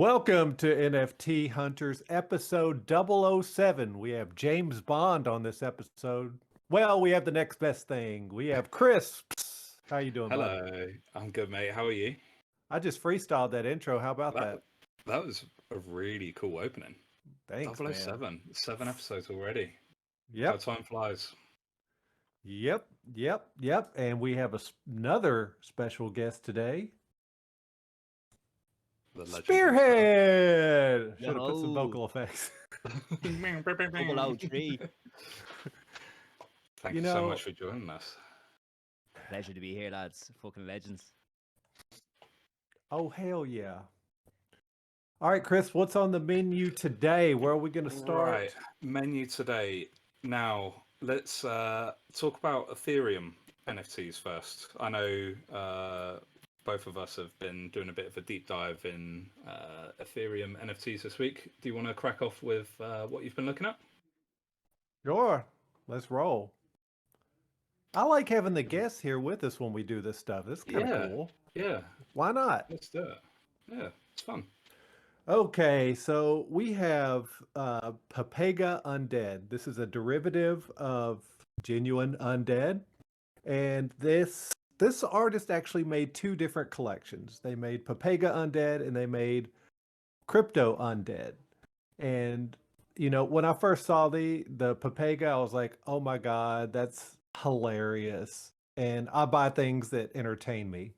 Welcome to NFT Hunters episode 007. We have James Bond on this episode. Well, we have the next best thing. We have Crisps. How you doing, bud? Hello, I'm good, mate. How are you? I just freestyled that intro. How about That that? that was a really cool opening. Thanks, man. 007, 7 episodes already. How Yep. time flies. Yep. And we have another special guest today. The legend himself. Spearhead! Should have put some Yo, vocal effects. double O three. Thank You you so know, much for joining us. Pleasure to be here, lads. Fucking legends. oh, hell yeah. All right, Chris, what's on the menu today? Where are we going to start? Right, menu today. Now, let's talk about Ethereum NFTs first. I know both of us have been doing a bit of a deep dive in Ethereum NFTs this week. Do you want to crack off with what you've been looking at? Sure. Let's roll. I like having the guests here with us when we do this stuff. It's kind of Yeah. cool. Yeah, Why not? let's do it. Yeah, it's fun. Okay, so we have Papega Undead. This is a derivative of genuine undead. And this artist actually made two different collections. They made Papega Undead and they made Crypto Undead. And you know, when I first saw the Papega, I was like, "Oh my god, that's hilarious." And I buy things that entertain me.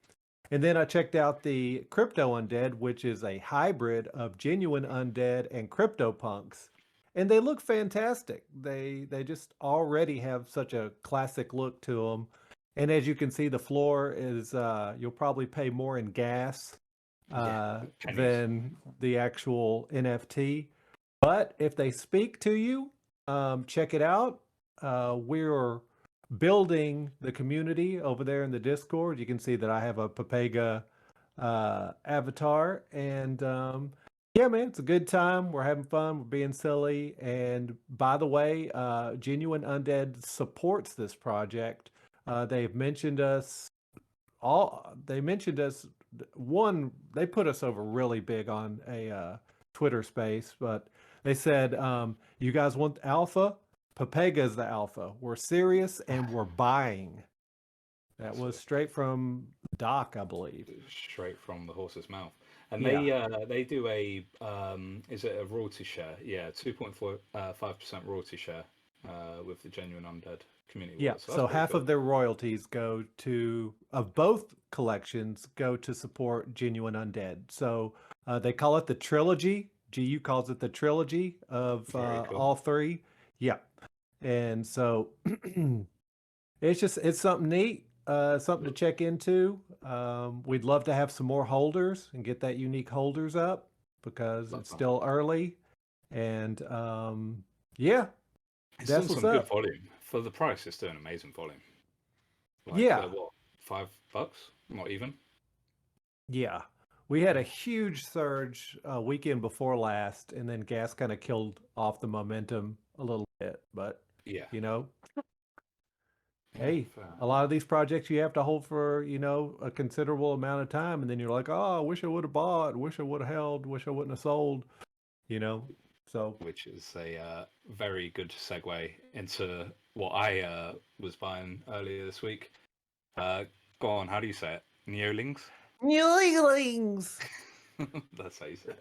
And then I checked out the Crypto Undead, which is a hybrid of genuine undead and CryptoPunks. And they look fantastic. They just already have such a classic look to them. And as you can see, the floor is you'll probably pay more in gas Pennies. than the actual NFT. But if they speak to you, check it out. We're building the community over there in the Discord. You can see that I have a Papega avatar. And yeah, man, it's a good time. We're having fun. We're being silly. And by the way, Genuine Undead supports this project. They've mentioned us they mentioned us they put us over really big on a Twitter space, but they said, you guys want alpha? Papega's the alpha. We're serious and we're buying. That That's was it. straight from Doc, I believe. Straight from the horse's mouth. And Yeah. they do a is it a royalty share? Yeah, 2.45% royalty share with the genuine undead community Yeah. wallet. So So that's pretty half cool. of their royalties of both collections go to support Genuine Undead. So they call it the trilogy. GU calls it the trilogy of Very cool. all three. Yeah. And so it's something neat, something to check into. We'd love to have some more holders and get that unique holders up because Love it's that. still early. And yeah, It's that's done what's some good up. volume. For the price, it's doing amazing volume. Like Yeah, what, $5? Not even. yeah. We had a huge surge weekend before last, and then gas kind of killed off the momentum a little bit. But Yeah. you know, Yeah, hey, fair. a lot of these projects you have to hold for, a considerable amount of time. And then you're like, oh, I wish I would have bought, wish I would have held, wish I wouldn't have sold, you know? So, Which is a very good segue into what I was buying earlier this week. Go on, how do you say it? Neolings? Newlings! That's how you say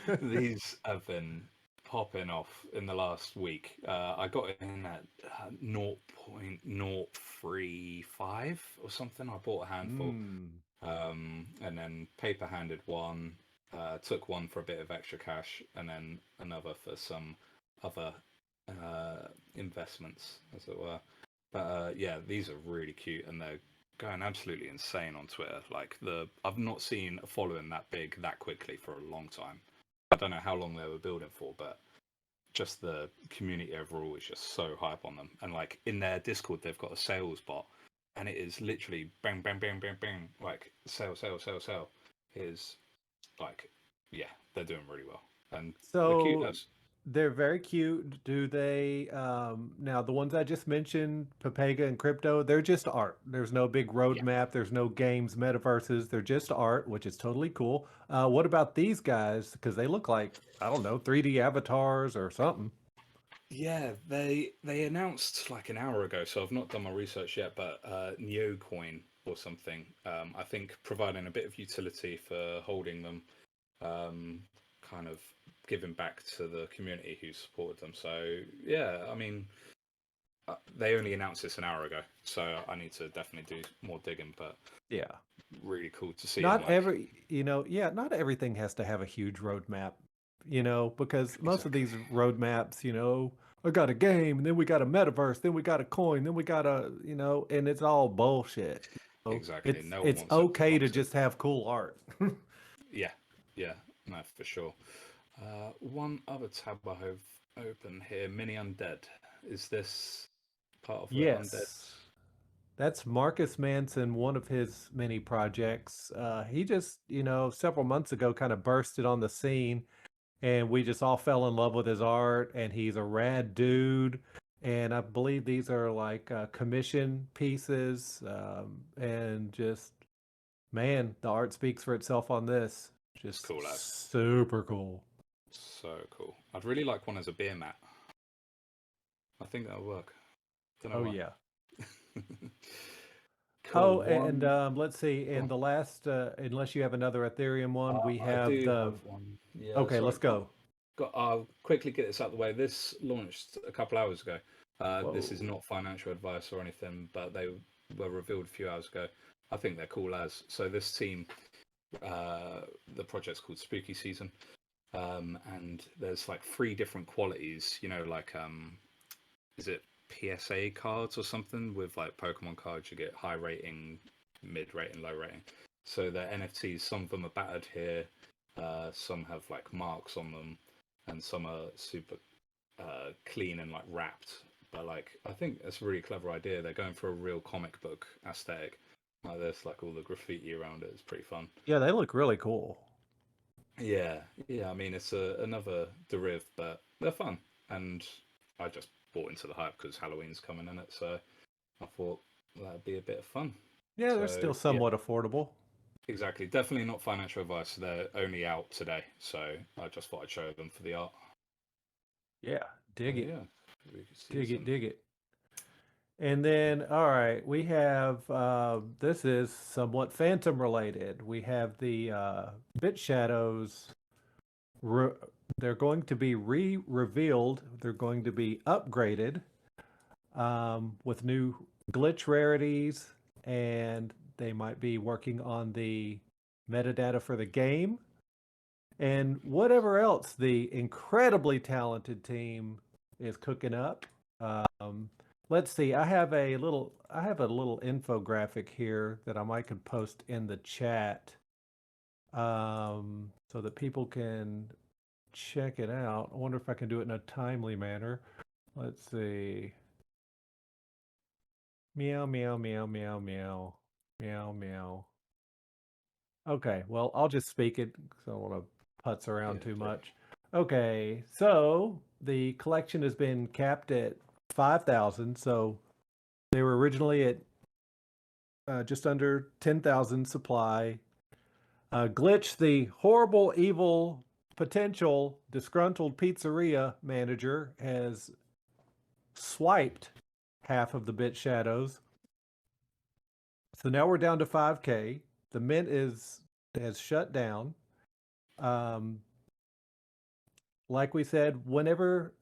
it. These have been popping off in the last week. I got in at 0.035 or something. I bought a handful. And then paper handed one, took one for a bit of extra cash, and then another for some other investments, as it were. But yeah, these are really cute, and they're going absolutely insane on Twitter. Like I've not seen a following that big that quickly for a long time. I don't know how long they were building for, but just the community overall is just so hype on them. And like in their Discord, they've got a sales bot, and it is literally bang, bang, bang, bang, bang, like sell. It is like, yeah, they're doing really well, and the So cuteness. They're very cute. Do they now the ones I just mentioned, Papega and Crypto, they're just art. There's no big Yeah. roadmap, there's no games, metaverses, they're just art, which is totally cool. What about these guys? Because they look like, I don't know, 3D avatars or something. Yeah, they announced like an hour ago, so I've not done my research yet, but Neocoin or something. I think providing a bit of utility for holding them, um, kind of giving back to the community who supported them. So yeah, I mean, they only announced this an hour ago, so I need to definitely do more digging. But Yeah. really cool to see them Not like every, yeah, not everything has to have a huge roadmap, because most of exactly, these roadmaps, I got a game, and then we got a metaverse, then we got a coin, then we got a, and it's all bullshit. So exactly. it's No one it's wants a okay to promise of just have cool art. yeah, yeah, no, for sure. One other tab I have open here, Mini Undead. Is this part of the Undead? Yes. That's Marcus Manson, one of his many projects. He just, several months ago kind of bursted on the scene, and we just all fell in love with his art, and he's a rad dude. And I believe these are like commission pieces, and just, man, the art speaks for itself on this. It's Just cool as. super cool. So cool. I'd really like one as a beer mat. I think that'll work. Don't know Oh why. yeah. Cool. Oh, and One. let's see. Go In on. the last, unless you have another Ethereum one, we I have do the. have one. Yeah, Okay, sorry. let's go. I'll quickly get this out of the way. This launched a couple hours ago. This is Whoa. not financial advice or anything, but they were revealed a few hours ago. I think they're cool as. So this team, the project's called Spooky Season, and there's like three different qualities. Like is it PSA cards or something with like Pokemon cards? You get high rating, mid rating, low rating. So they're NFTs. Some of them are battered here. Some have like marks on them, and some are super clean and like wrapped. But like, I think it's a really clever idea. They're going for a real comic book aesthetic. Like there's like all the graffiti around it. It's pretty fun. Yeah, they look really cool. Yeah, yeah. I mean, it's another deriv, but they're fun. And I just bought into the hype because Halloween's coming in it, so I thought that'd be a bit of fun. Yeah, they're So still yeah, somewhat affordable. exactly. Definitely not financial advice. They're only out today, so I just thought I'd show them for the art. Yeah, So dig it, yeah, we could see dig it, some. dig it. And then, all right, we have this is somewhat Phantom related. We have the Bit Shadows. Re- they're going to be revealed. They're going to be upgraded with new glitch rarities, and they might be working on the metadata for the game and whatever else the incredibly talented team is cooking up. Um, let's see. I have a little infographic here that I might could post in the chat, so that people can check it out. I wonder if I can do it in a timely manner. Let's see. Meow, meow, meow, meow, meow, meow, meow. Okay, well, I'll just speak it because I don't want to putz around Yeah, too great. much. Okay, so the collection has been capped at 5,000. So they were originally at just under 10,000 supply. Glitch, the horrible, evil, potential disgruntled pizzeria manager, has swiped half of the bit shadows. So now we're down to 5K. The mint has shut down. Um, like we said, whenever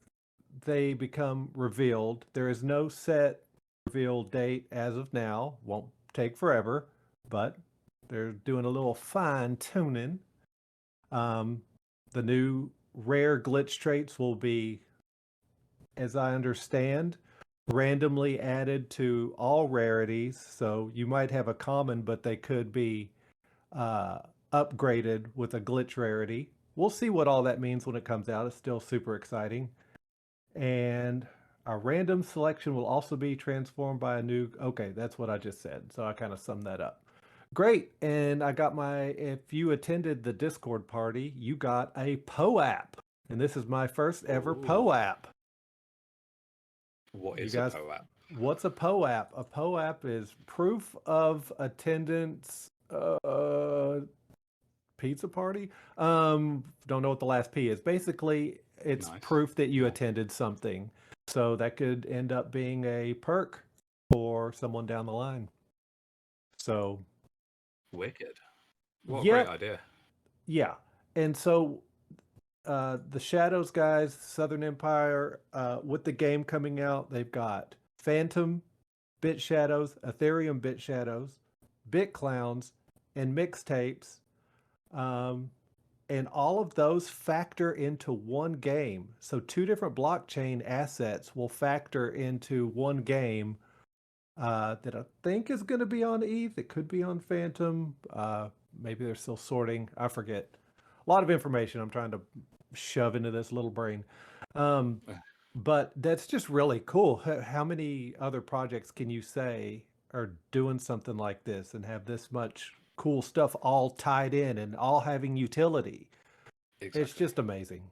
they become revealed, there is no set reveal date as of now. Won't take forever, but they're doing a little fine tuning. Um, the new rare glitch traits will be, as I understand, randomly added to all rarities. So you might have a common, but they could be uh, upgraded with a glitch rarity. We'll see what all that means when it comes out. It's still super exciting. And our random selection will also be transformed by a new. Okay, that's what I just said. So I kind of summed that up. Great. And I got if you attended the Discord party, you got a POAP. and this is my first ever Ooh. POAP. What You is guys- a POAP? What's a POAP? A POAP is proof of attendance. Pizza party. Don't know what the last P is. Basically, it's Nice. proof that you Yeah. attended something. So that could end up being a perk for someone down the line. So Wicked. What a yeah, great idea. yeah. And so the Shadows guys, Southern Empire, with the game coming out, they've got Phantom Bit Shadows, Ethereum Bit Shadows, Bit Clowns, and mixtapes. And all of those factor into one game. So two different blockchain assets will factor into one game that I think is going to be on ETH. It could be on Phantom. Maybe they're still sorting. I forget. A lot of information I'm trying to shove into this little brain. But that's just really cool. How many other projects can you say are doing something like this and have this much cool stuff all tied in and all having utility? Exactly. It's just amazing.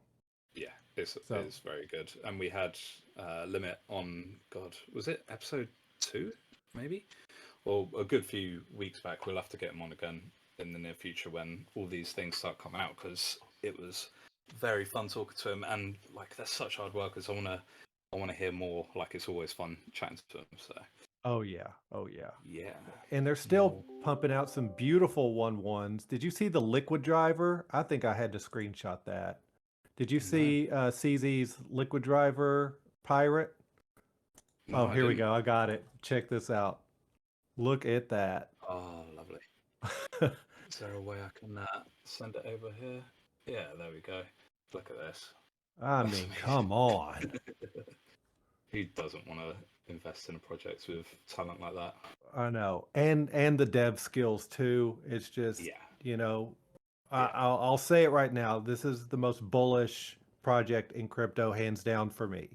Yeah, it's So- very good. And we had Limit on, God, was it episode 2, maybe? Or a good few weeks back. We'll have to get him on again in the near future when all these things start coming out, because it was very fun talking to him. And like, they're such hard workers. I want to hear more. Like, it's always fun chatting to them. So Oh yeah. yeah. And they're still pumping out some beautiful 1/1s. Did you see the Liquid Driver? I think I had to screenshot that. Did you No. see CZ's Liquid Driver Pirate? No, Oh, I here we didn't. go. I got it. Check this out. Look at that. Oh, lovely. Is there a way I can send it over here? Yeah, there we go. Look at this. I That's mean, amazing. come on. Who doesn't want to invest in a project with talent like that? I know. And the dev skills too. It's just, Yeah. you know, Yeah. I'll say it right now. This is the most bullish project in crypto, hands down for me.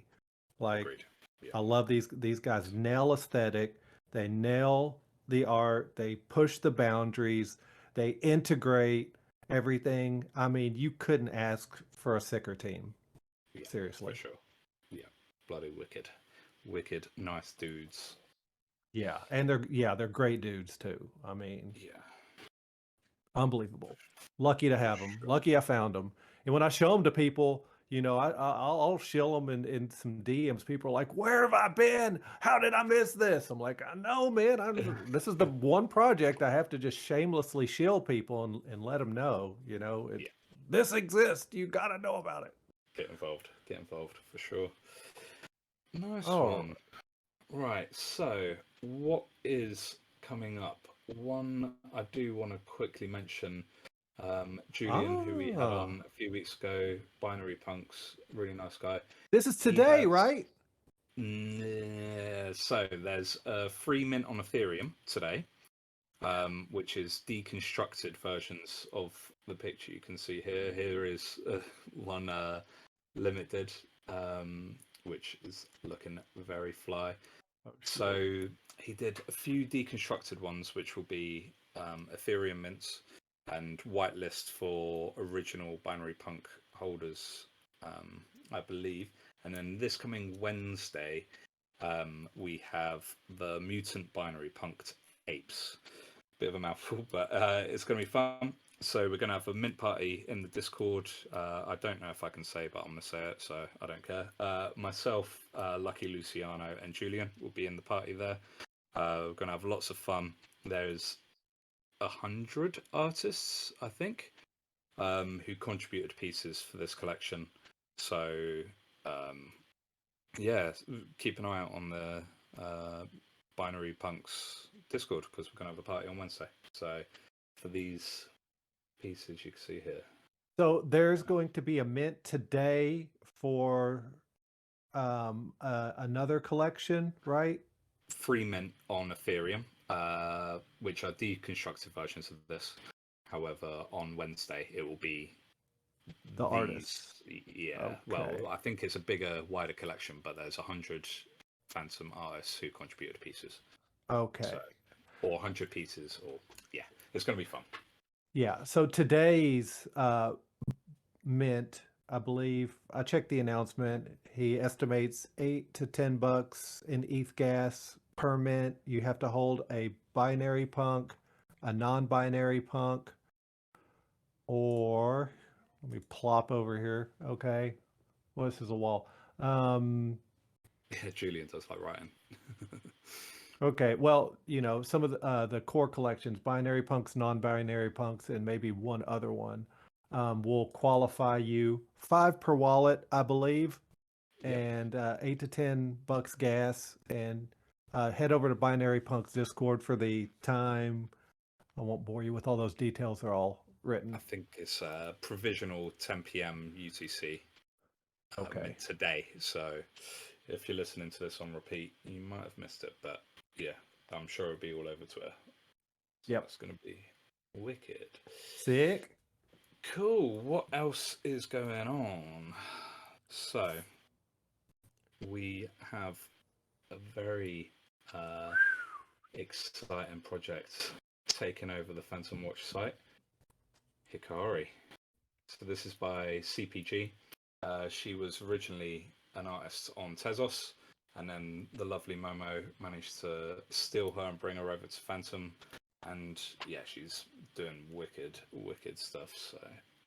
Like, Agreed. Yeah. I love these guys nail aesthetic, they nail the art, they push the boundaries, they integrate everything. I mean, you couldn't ask for a sicker team. Yeah, Seriously. for sure. Yeah, bloody wicked, nice dudes. Yeah, and they're great dudes too. I mean, Yeah, unbelievable. Lucky to have them. Sure. Lucky I found them. And when I show them to people, you know, I'll shill them in some DMs. People are like, "Where have I been? How did I miss this?" I'm like, "I know, man. This is the one project I have to just shamelessly shill people and let them know. You know, Yeah. this exists. You got to know about it." Get involved for sure. Nice Oh. one. Right, so what is coming up? One I do want to quickly mention, Julian, who we had Ah. on a few weeks ago, Binary Punks, really nice guy. This is He today, has- right? Yeah, so there's a free mint on Ethereum today, which is deconstructed versions of the picture you can see here. Here is one limited, which is looking very fly. Oh, shit. So he did a few deconstructed ones, which will be Ethereum mints and whitelist for original Binary Punk holders, I believe. And then this coming Wednesday, we have the Mutant Binary Punked Apes. Bit of a mouthful, but it's going to be fun. So we're going to have a mint party in the Discord. I don't know if I can say, but I'm going to say it, so I don't care. Myself, Lucky Luciano, and Julian will be in the party there. We're going to have lots of fun. There's 100 artists, I think, who contributed pieces for this collection. So, yeah, keep an eye out on the Binary Punks Discord, because we're going to have a party on Wednesday. So, for these pieces you can see here. So there's going to be a mint today for another collection, right? Free mint on Ethereum, which are deconstructed versions of this. However, on Wednesday it will be The artists. Yeah, well, I think it's a bigger, wider collection, but there's 100 Phantom artists who contributed pieces. Okay. So, or 100 pieces, or yeah, it's going to be fun. Yeah. So today's mint, I believe. I checked the announcement. He estimates $8 to $10 in ETH gas per mint. You have to hold a binary punk, a non-binary punk, or let me plop over here. Okay. Well, this is a wall. Yeah, Julian does like writing. Okay, well, some of the core collections, binary punks, non-binary punks, and maybe one other one, will qualify you 5 per wallet, I believe, Yep. and $8 to $10 gas. And head over to Binary Punks Discord for the time. I won't bore you with all those details; they're all written. I think it's provisional 10 p.m. UTC Okay. today. So if you're listening to this on repeat, you might have missed it, but yeah, I'm sure it'll be all over Twitter. So Yep. That's going to be wicked. Sick. Cool. What else is going on? So we have a very exciting project taking over the Phantom Watch site, Hikari. So this is by CPG. She was originally an artist on Tezos, and then the lovely Momo managed to steal her and bring her over to Phantom. And yeah, she's doing wicked stuff. So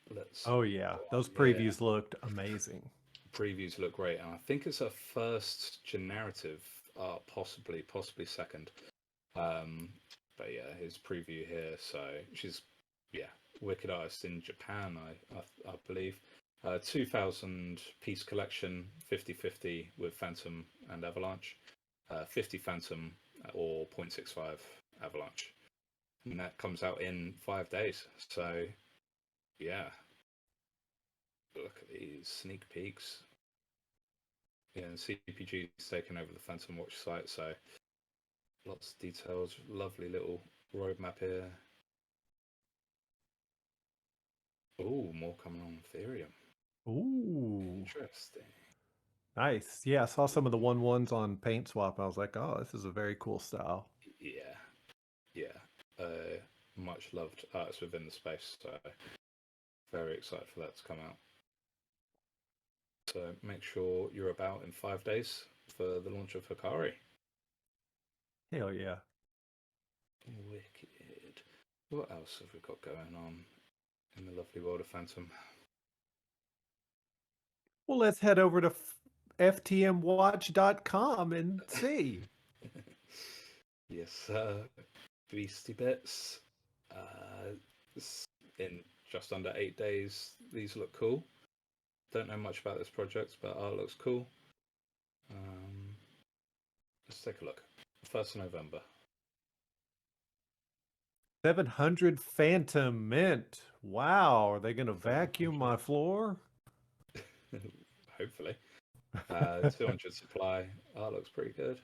let's. Oh yeah, those previews looked amazing. Previews look great, and I think it's her first generative art, possibly second. But yeah, his preview here. So she's wicked artist in Japan, I believe. 2,000 piece collection, 50-50 with Phantom and Avalanche. 50 Phantom or 0.65 Avalanche. And that comes out in 5 days. So yeah. Look at these sneak peeks. Yeah, and CPG's taken over the Phantom Watch site, so lots of details. Lovely little roadmap here. Oh, more coming on Ethereum. Ooh, Interesting. nice. Yeah, I saw some of the 1/1s on Paint Swap. I was like, oh, this is a very cool style. Yeah. Much loved artists within the space, so very excited for that to come out. So make sure you're about in 5 days for the launch of Hikari. Hell yeah. Wicked. What else have we got going on in the lovely world of Phantom? Well, let's head over to ftmwatch.com and see. Yes, Beastie Bits. In just under 8 days, these look cool. Don't know much about this project, but art looks cool. Let's take a look. 1st of November. 700 Phantom Mint. Wow, are they going to vacuum my floor? Hopefully. 200 supply. Art looks pretty good.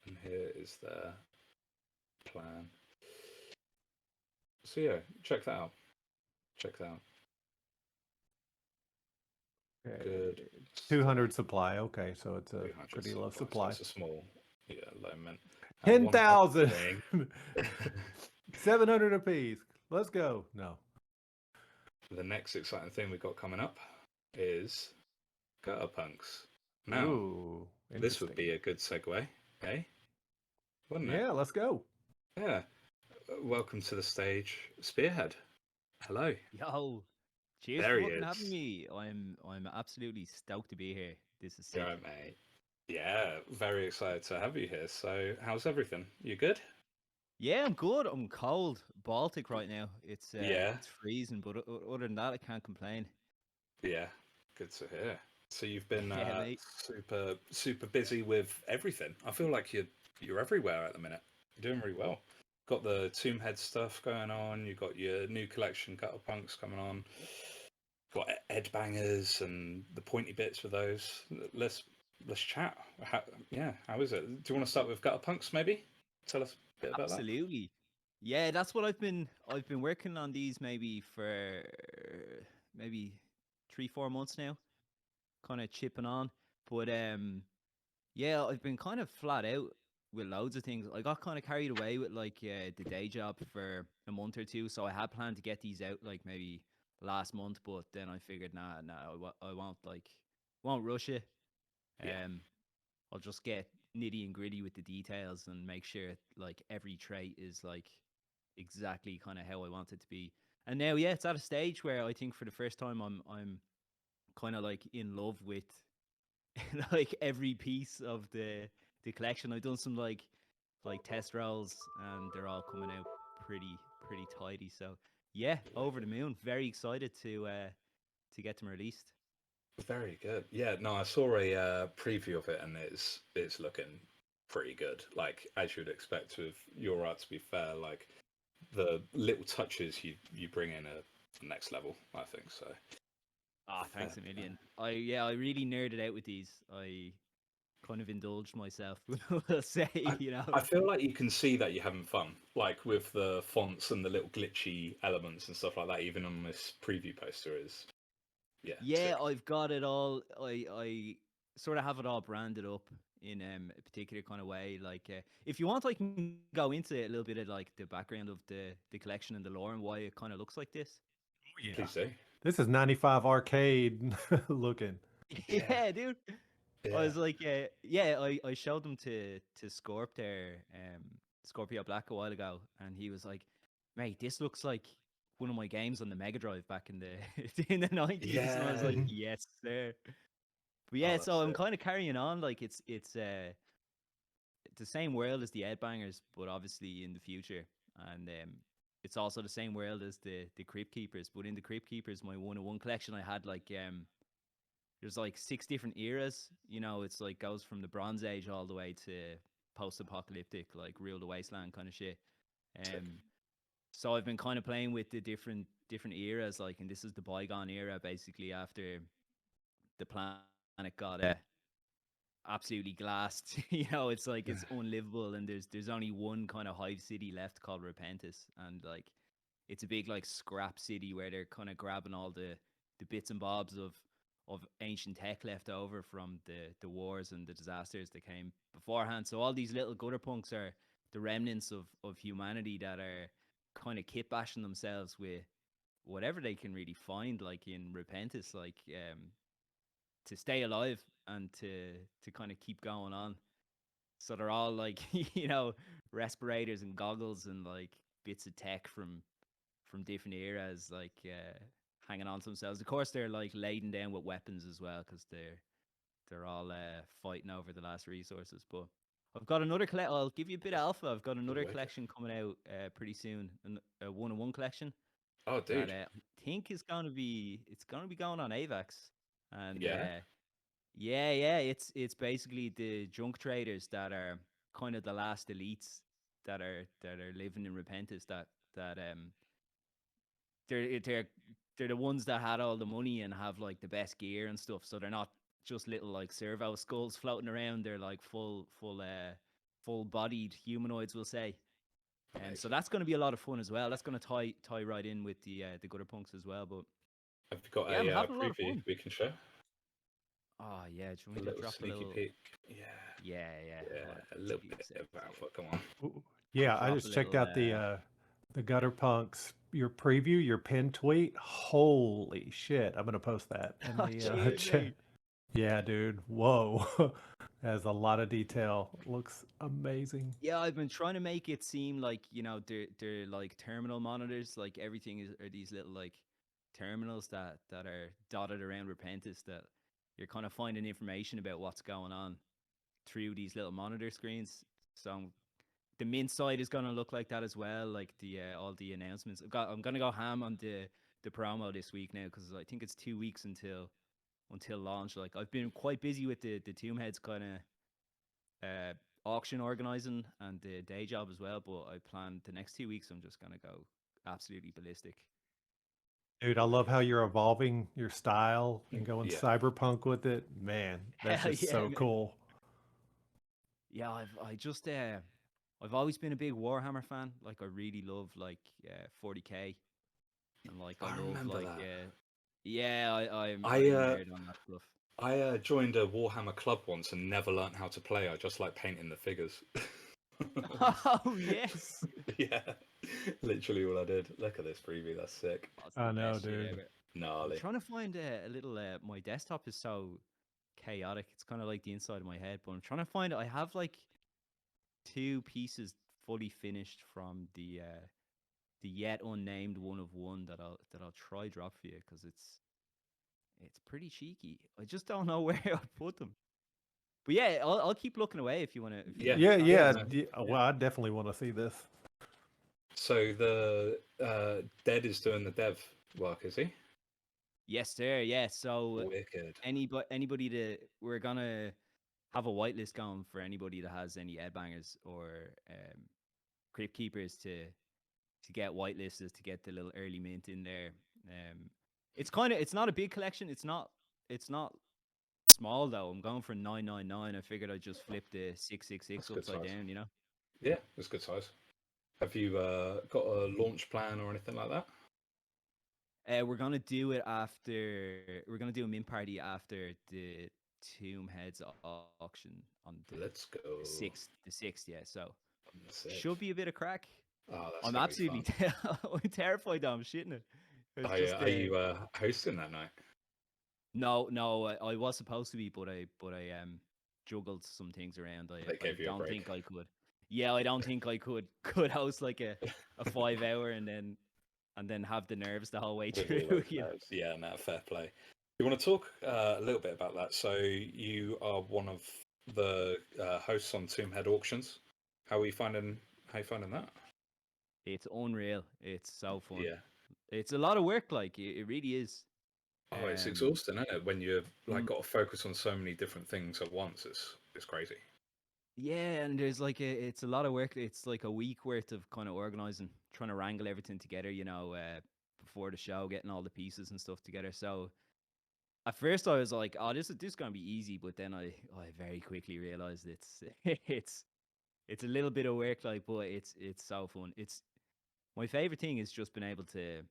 And here is their plan. So yeah, check that out. Okay. Good. 200 supply. Okay, so it's a 200 pretty low supply. So it's a small, low mint. 10,000. 700 apiece. Let's go. No. The next exciting thing we've got coming up is gutter punks. Now, Ooh, this would be a good segue, eh? Wouldn't it? Yeah, let's go. Yeah. Welcome to the stage, Spearhead. Hello. Yo, cheers There for he fucking is. having me. I'm absolutely stoked to be here. This is sick. All right, mate. Yeah, very excited to have you here. So, how's everything? You good? Yeah, I'm good. I'm cold, Baltic right now. It's Yeah. it's freezing, but other than that, I can't complain. Yeah, good to hear. So you've been Yeah, mate. super busy with everything. I feel like you're everywhere at the minute. You're doing really well. Got the tombheads stuff going on. You got your new collection, Gutter Punks, coming on. Got Ed Bangers and the pointy bits with those. Let's chat. How is it? Do you want to start with Gutter Punks? Maybe tell us a bit about that. Absolutely. Yeah, that's what I've been working on these maybe for maybe 3-4 months now, kind of chipping on. But yeah, I've been kind of flat out with loads of things. I got kind of carried away with like the day job for a month or two, so I had planned to get these out like maybe last month, but then I figured, nah, I won't rush it. Yeah. I'll just get nitty and gritty with the details and make sure like every trait is like exactly kind of how I want it to be. And now, yeah, it's at a stage where I think for the first time I'm kind of like in love with like every piece of the collection. I've done some like test rolls and they're all coming out pretty tidy. So yeah, over the moon. Very excited to get them released. Very good. Yeah, no, I saw a preview of it, and it's looking pretty good. Like as you'd expect with your art. To be fair, like the little touches you bring in are next level. I think so. Ah, Fair thanks a play. million. I really nerded out with these. I kind of indulged myself, we'll say, I, you know. I feel like you can see that you're having fun, like with the fonts and the little glitchy elements and stuff like that. Even on this preview poster is, yeah, Yeah, sick. I've got it all. I sort of have it all branded up in a particular kind of way. Like, if you want, I can go into a little bit of like the background of the collection and the lore and why it kind of looks like this. Yeah. Please do. This is 95 arcade looking. Yeah, Yeah, dude. I yeah, was like, yeah, I showed them to Scorp there, Scorpio Black a while ago, and he was like, mate, this looks like one of my games on the Mega Drive back in the in the 90s, and I was yeah. like, yes, sir. But Oh, yeah, so that's I'm it. kind of carrying on. Like it's the same world as the Headbangers, but obviously in the future, and it's also the same world as the Crypt Keepers. But in the Crypt Keepers, my 101 collection, I had like there's like 6 different eras. You know, it's like goes from the Bronze Age all the way to post-apocalyptic, like Rule the Wasteland kind of shit. Sick. Um, so I've been kind of playing with the different eras, like, and this is the bygone era, basically after the planet got absolutely glassed. You know, it's like it's unlivable, and there's only one kind of hive city left called Repentis, and like it's a big like scrap city where they're kind of grabbing all the bits and bobs of ancient tech left over from the wars and the disasters that came beforehand. So all these little gutter punks are the remnants of humanity that are kind of kit bashing themselves with whatever they can really find, like in Repentis, like to stay alive and to kind of keep going on. So they're all like you know respirators and goggles and like bits of tech from different eras, like hanging on to themselves. Of course, they're like laden down with weapons as well because they're all fighting over the last resources. But I've got another collect. I'll give you a bit of alpha. I've got Oh, another wicked. collection coming out pretty soon, a 101 collection Oh, that dude. I think is going to be going on AVAX, and Yeah. yeah, it's basically the junk traders that are kind of the last elites that are living in Repentis that they're the ones that had all the money and have like the best gear and stuff. So they're not just little like servo skulls floating around. They're like full bodied humanoids, we'll say. So Amazing. that's going to be a lot of fun as well. That's going to tie right in with the gutter punks as well. But Have you got yeah, I'm a having a lot of preview fun. we can show? Oh yeah, do you A want me to little drop a sneaky little? peek. Yeah. Yeah. Yeah. Oh, A little two bit of seconds here. alpha. Come on. Ooh. Yeah, I Drop a just checked little. out the Gutter Punks your preview, your pinned tweet. Holy shit! I'm gonna post that in Oh, the Yeah. cheers, chat. mate. Yeah, dude. Whoa, has a lot of detail. Looks amazing. Yeah, I've been trying to make it seem like they're like terminal monitors. Like everything are these little like terminals that are dotted around Repentis that you're kind of finding information about what's going on through these little monitor screens. So the mint side is going to look like that as well. Like the all the announcements. I'm going to go ham on the promo this week now because I think it's 2 weeks until launch. Like I've been quite busy with the tombheads kind of auction organizing and the day job as well. But I plan the next 2 weeks. I'm just gonna go absolutely ballistic. Dude, I love how you're evolving your style and going Yeah. cyberpunk with it. Man, that's Hell just yeah, so man. cool. Yeah, I've always been a big Warhammer fan. Like I really love like 40k and like I I love remember like that. yeah, I'm I a nerd on that stuff. I joined a Warhammer club once and never learnt how to play. I just like painting the figures. Oh yes. Yeah, literally all I did. Look at this preview. That's sick. That's I the know, best shit dude. ever. I'm Gnarly. trying to find a little. My desktop is so chaotic. It's kind of like the inside of my head, but I'm trying to find. I have like two pieces fully finished from the yet unnamed one of one that I'll try drop for you because it's pretty cheeky. I just don't know where I put them. But yeah, I'll keep looking away if you wanna Yeah. Yeah, chat yeah. about it. Well, I definitely want to see this. So the Dead is doing the dev work, is he? Yes, sir. Yeah. So Wicked. anybody that we're gonna have a whitelist going for anybody that has any headbangers or crypt keepers to get whitelisted to get the little early mint in there. It's not a big collection. It's not small though. I'm going for 999. I figured I'd just flip the 666 That's good upside size. down. Yeah, that's good size. Have you got a launch plan or anything like that? We're gonna do it after. We're gonna do a mint party after the tombheads auction on the Let's go. the sixth. Yeah, so Sick. should be a bit of crack. Oh, that's I'm gonna be absolutely fun. I'm terrified that I'm shitting it. It's Oh, yeah. just Are you hosting that night? no, I was supposed to be, but I juggled some things around. They I gave you a don't break. think I could. Yeah, I don't think I could host like a 5 hour and then have the nerves the whole way With all through. those nerves. Yeah, no, fair play. You want to talk a little bit about that? So you are one of the hosts on Tombhead Auctions. How are you finding? How you finding that? It's unreal. It's so fun. Yeah. It's a lot of work. Like it really is. Oh, it's Um, exhausting, isn't it? When you've like mm, got to focus on so many different things at once. It's crazy. yeah, and there's like it's a lot of work. It's like a week worth of kind of organizing, trying to wrangle everything together. Before the show, getting all the pieces and stuff together. So at first I was like, "Oh, this is gonna be easy," but then I very quickly realized it's it's a little bit of work, like, but it's so fun. It's my favorite thing is just being able to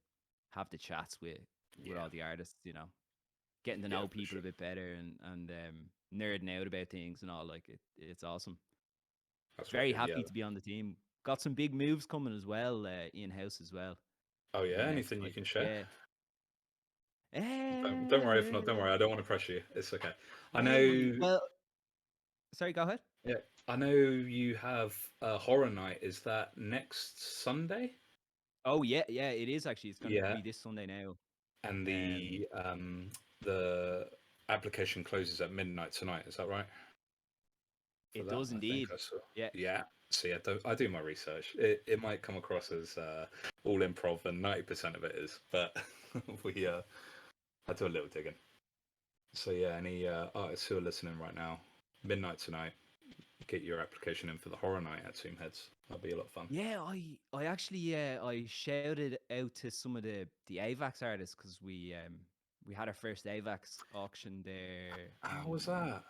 have the chats with Yeah. all the artists. Getting to Yeah, know for people sure. a bit better and nerding out about things and all. Like it's awesome. That's Very wicked. Yeah. happy to be on the team. Got some big moves coming as well, in house as well Oh in yeah. the next Anything you like can share? yeah. Don't worry if not. Don't worry. I don't want to pressure you. It's okay. I Hey, know. well, sorry, go ahead. Yeah, I know you have a horror night. Is that next Sunday? Oh yeah, it is actually. It's gonna Yeah, be this Sunday now. and Um, the application closes at midnight tonight. Is that right? For it that, does I think indeed. I saw. Yeah, Yeah. See, I do my research. It might come across as all improv, and 90% of it is, but we I do a little digging. So yeah, any artists who are listening right now, midnight tonight, get your application in for the horror night at Zoomheads. That'll be a lot of fun. yeah. I actually I shouted out to some of the AVAX artists because we had our first AVAX auction there How was on that?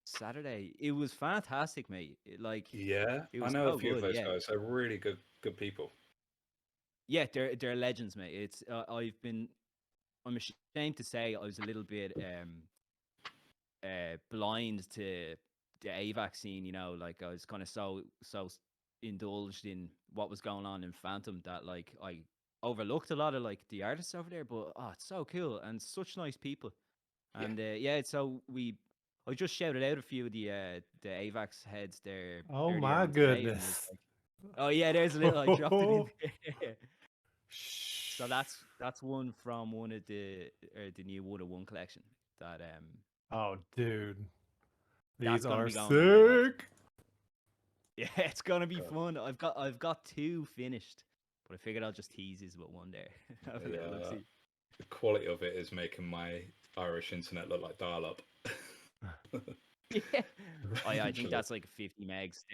Saturday. It was fantastic, mate. Yeah, It I was know a so few of good. those Yeah, guys. They're really good people. yeah. They're legends, mate. It's I'm ashamed to say I was a little bit blind to the AVAC scene. Like I was kind of so indulged in what was going on in Phantom that like I overlooked a lot of like the artists over there. But it's so cool and such nice people. Yeah, And yeah, so I just shouted out a few of the AVAX heads there Oh earlier my on today, and was goodness. like, oh yeah, there's a little. I dropped it in there. So Shh. that's one from one of the new 101 collection that Oh, dude. that's These gonna are be going on the AVAX. sick. Yeah, it's gonna be God. fun. I've got two finished, but I figured I'll just tease you with one there. Have a little look the, see. the quality of it is making my Irish internet look like dial-up. Yeah. Oh yeah, I think Literally. that's like 50 megs.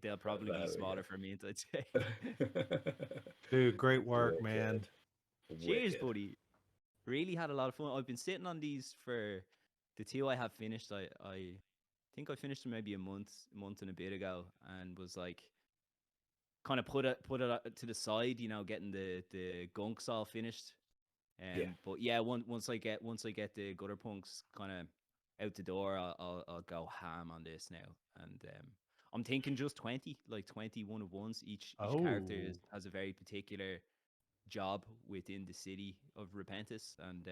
They'll probably be There we smaller for me, I'd say. go. Dude, great work, man. Wicked. Cheers, Wicked. buddy. Really had a lot of fun. I've been sitting on these for the two I have finished. I think I finished them maybe a month and a bit ago, and was like kind of put it to the side, getting the gunks all finished. Yeah. But yeah, once I get the gutter punks kind of out the door, I'll go ham on this now. And I'm thinking just 20, like 20 one of ones. Each character Oh, has a very particular job within the city of Repentis, and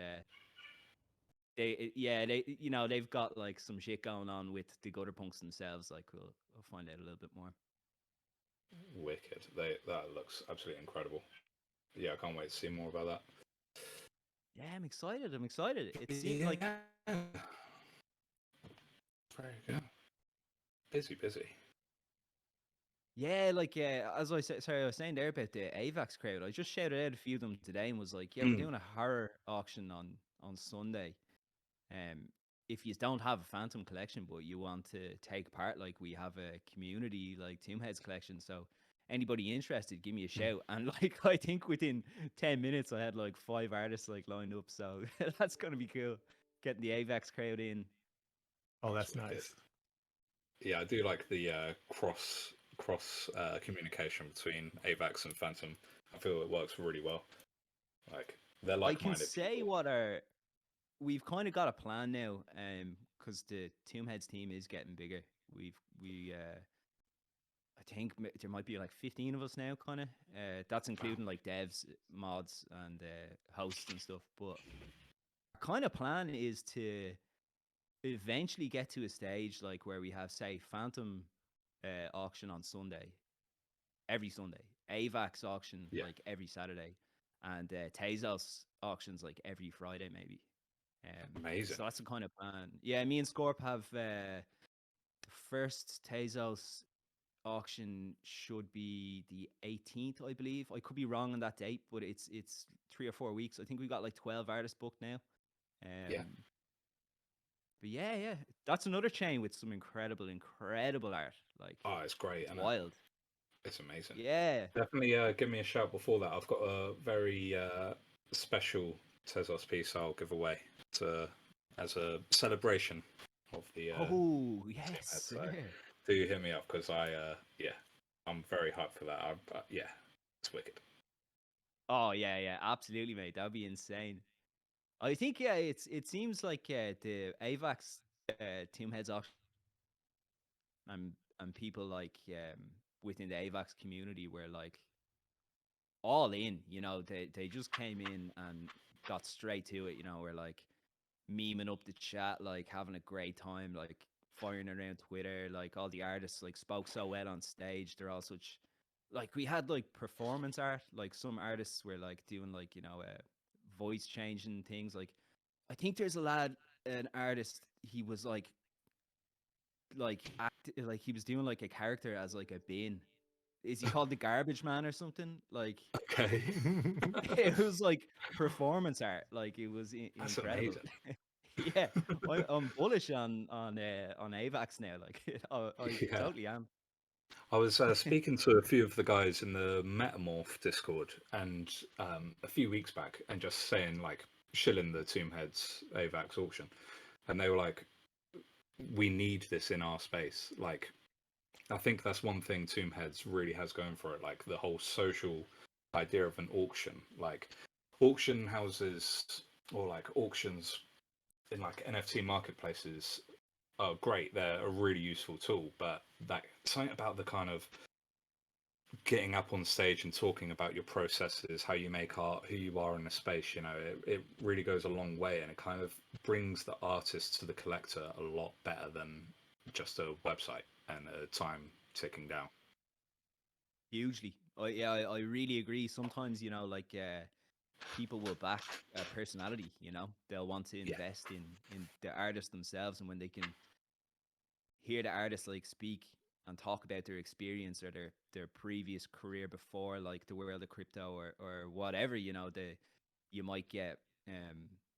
they've got like some shit going on with the gutter punks themselves. Like we'll find out a little bit more. Wicked. That looks absolutely incredible. Yeah, I can't wait to see more about that. Yeah, I'm excited. It seems Yeah. like Very good. Busy. yeah, like as I said, sorry, I was saying there about the AVAX crowd. I just shouted out a few of them today and was like, yeah, we're Mm. doing a horror auction on Sunday. Um, if you don't have a Phantom collection, but you want to take part, like we have a community like Tombheads collection. So anybody interested, give me a shout. And like I think within 10 minutes, I had like 5 artists like lined up. So that's gonna be cool. Getting the AVAX crowd in. oh, that's Wicked. nice. Yeah, I do like the cross communication between AVAX and Phantom. I feel it works really well. Like they're I can like-minded say people. we've kind of got a plan now, because the Tombheads team is getting bigger. We I think there might be like 15 of us now, kind of. That's Wow. including like devs, mods, and hosts and stuff. But our kind of plan is to eventually get to a stage like where we have, say, Phantom auction on Sunday, every Sunday, AVAX auction Yeah, like every Saturday, and Tezos auctions like every Friday, maybe. amazing. So that's the kind of plan. Yeah, me and Scorp have the first Tezos auction should be the 18th, I believe. I could be wrong on that date, but it's 3 or 4 weeks. I think we got like 12 artists booked now. Yeah. But yeah, that's another chain with some incredible art. Like Oh, it's great, it's and wild. it's amazing. Yeah. Definitely give me a shout before that. I've got a very special Tezos piece I'll give away to as a celebration of the Oh team yes, head. So sir. do hit me up because I'm very hyped for that. Yeah, it's wicked. Oh yeah, absolutely, mate. That'd be insane. I think it seems like the AVAX team heads auction and people like within the AVAX community were like all in. They just came in and got straight to it. We're like memeing up the chat, like having a great time, like firing around Twitter. Like all the artists like spoke so well on stage. They're all such like we had like performance art. Like some artists were like doing like voice changing things. Like I think there's an artist. He was like he was doing like a character as like a bin. Is he called the Garbage Man or something? Like Okay, it was like performance art. Like it was that's incredible. amazing. Yeah, I'm bullish on AVAX now. Like I Yeah. totally am. I was speaking to a few of the guys in the Metamorph Discord and a few weeks back, and just saying like shilling the Tomb Heads AVAX auction, and they were like, "We need this in our space." Like, I think that's one thing Tomb Heads really has going for it, like the whole social idea of an auction, like auction houses or like auctions in like NFT marketplaces are great. They're a really useful tool, but that something about the kind of getting up on stage and talking about your processes, how you make art, who you are in a space, it really goes a long way, and it kind of brings the artist to the collector a lot better than just a website and a time ticking down. Hugely. I really agree. Sometimes like people will back a personality. They'll want to Yeah, invest in the artist themselves, and when they can hear the artist like speak and talk about their experience or their previous career before like the world of crypto or whatever, you might get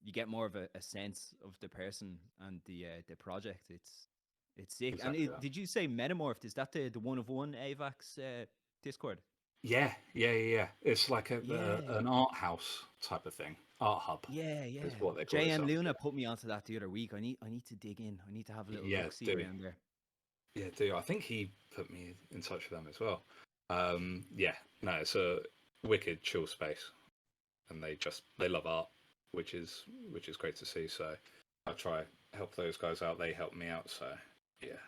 you get more of a sense of the person and the project. It's sick. And exactly that. did you say Metamorphed? Is that the one of one AVAX Discord? Yeah. It's like Yeah. an art house type of thing, art hub is Yeah. what they call JM themselves. Luna put me onto that the other week. I need to dig in. I need to have a little Yeah, look see do around there. yeah, do. I think he put me in touch with them as well. Yeah, no, it's a wicked chill space, and they love art, which is great to see. So I try help those guys out. They help me out. So yeah,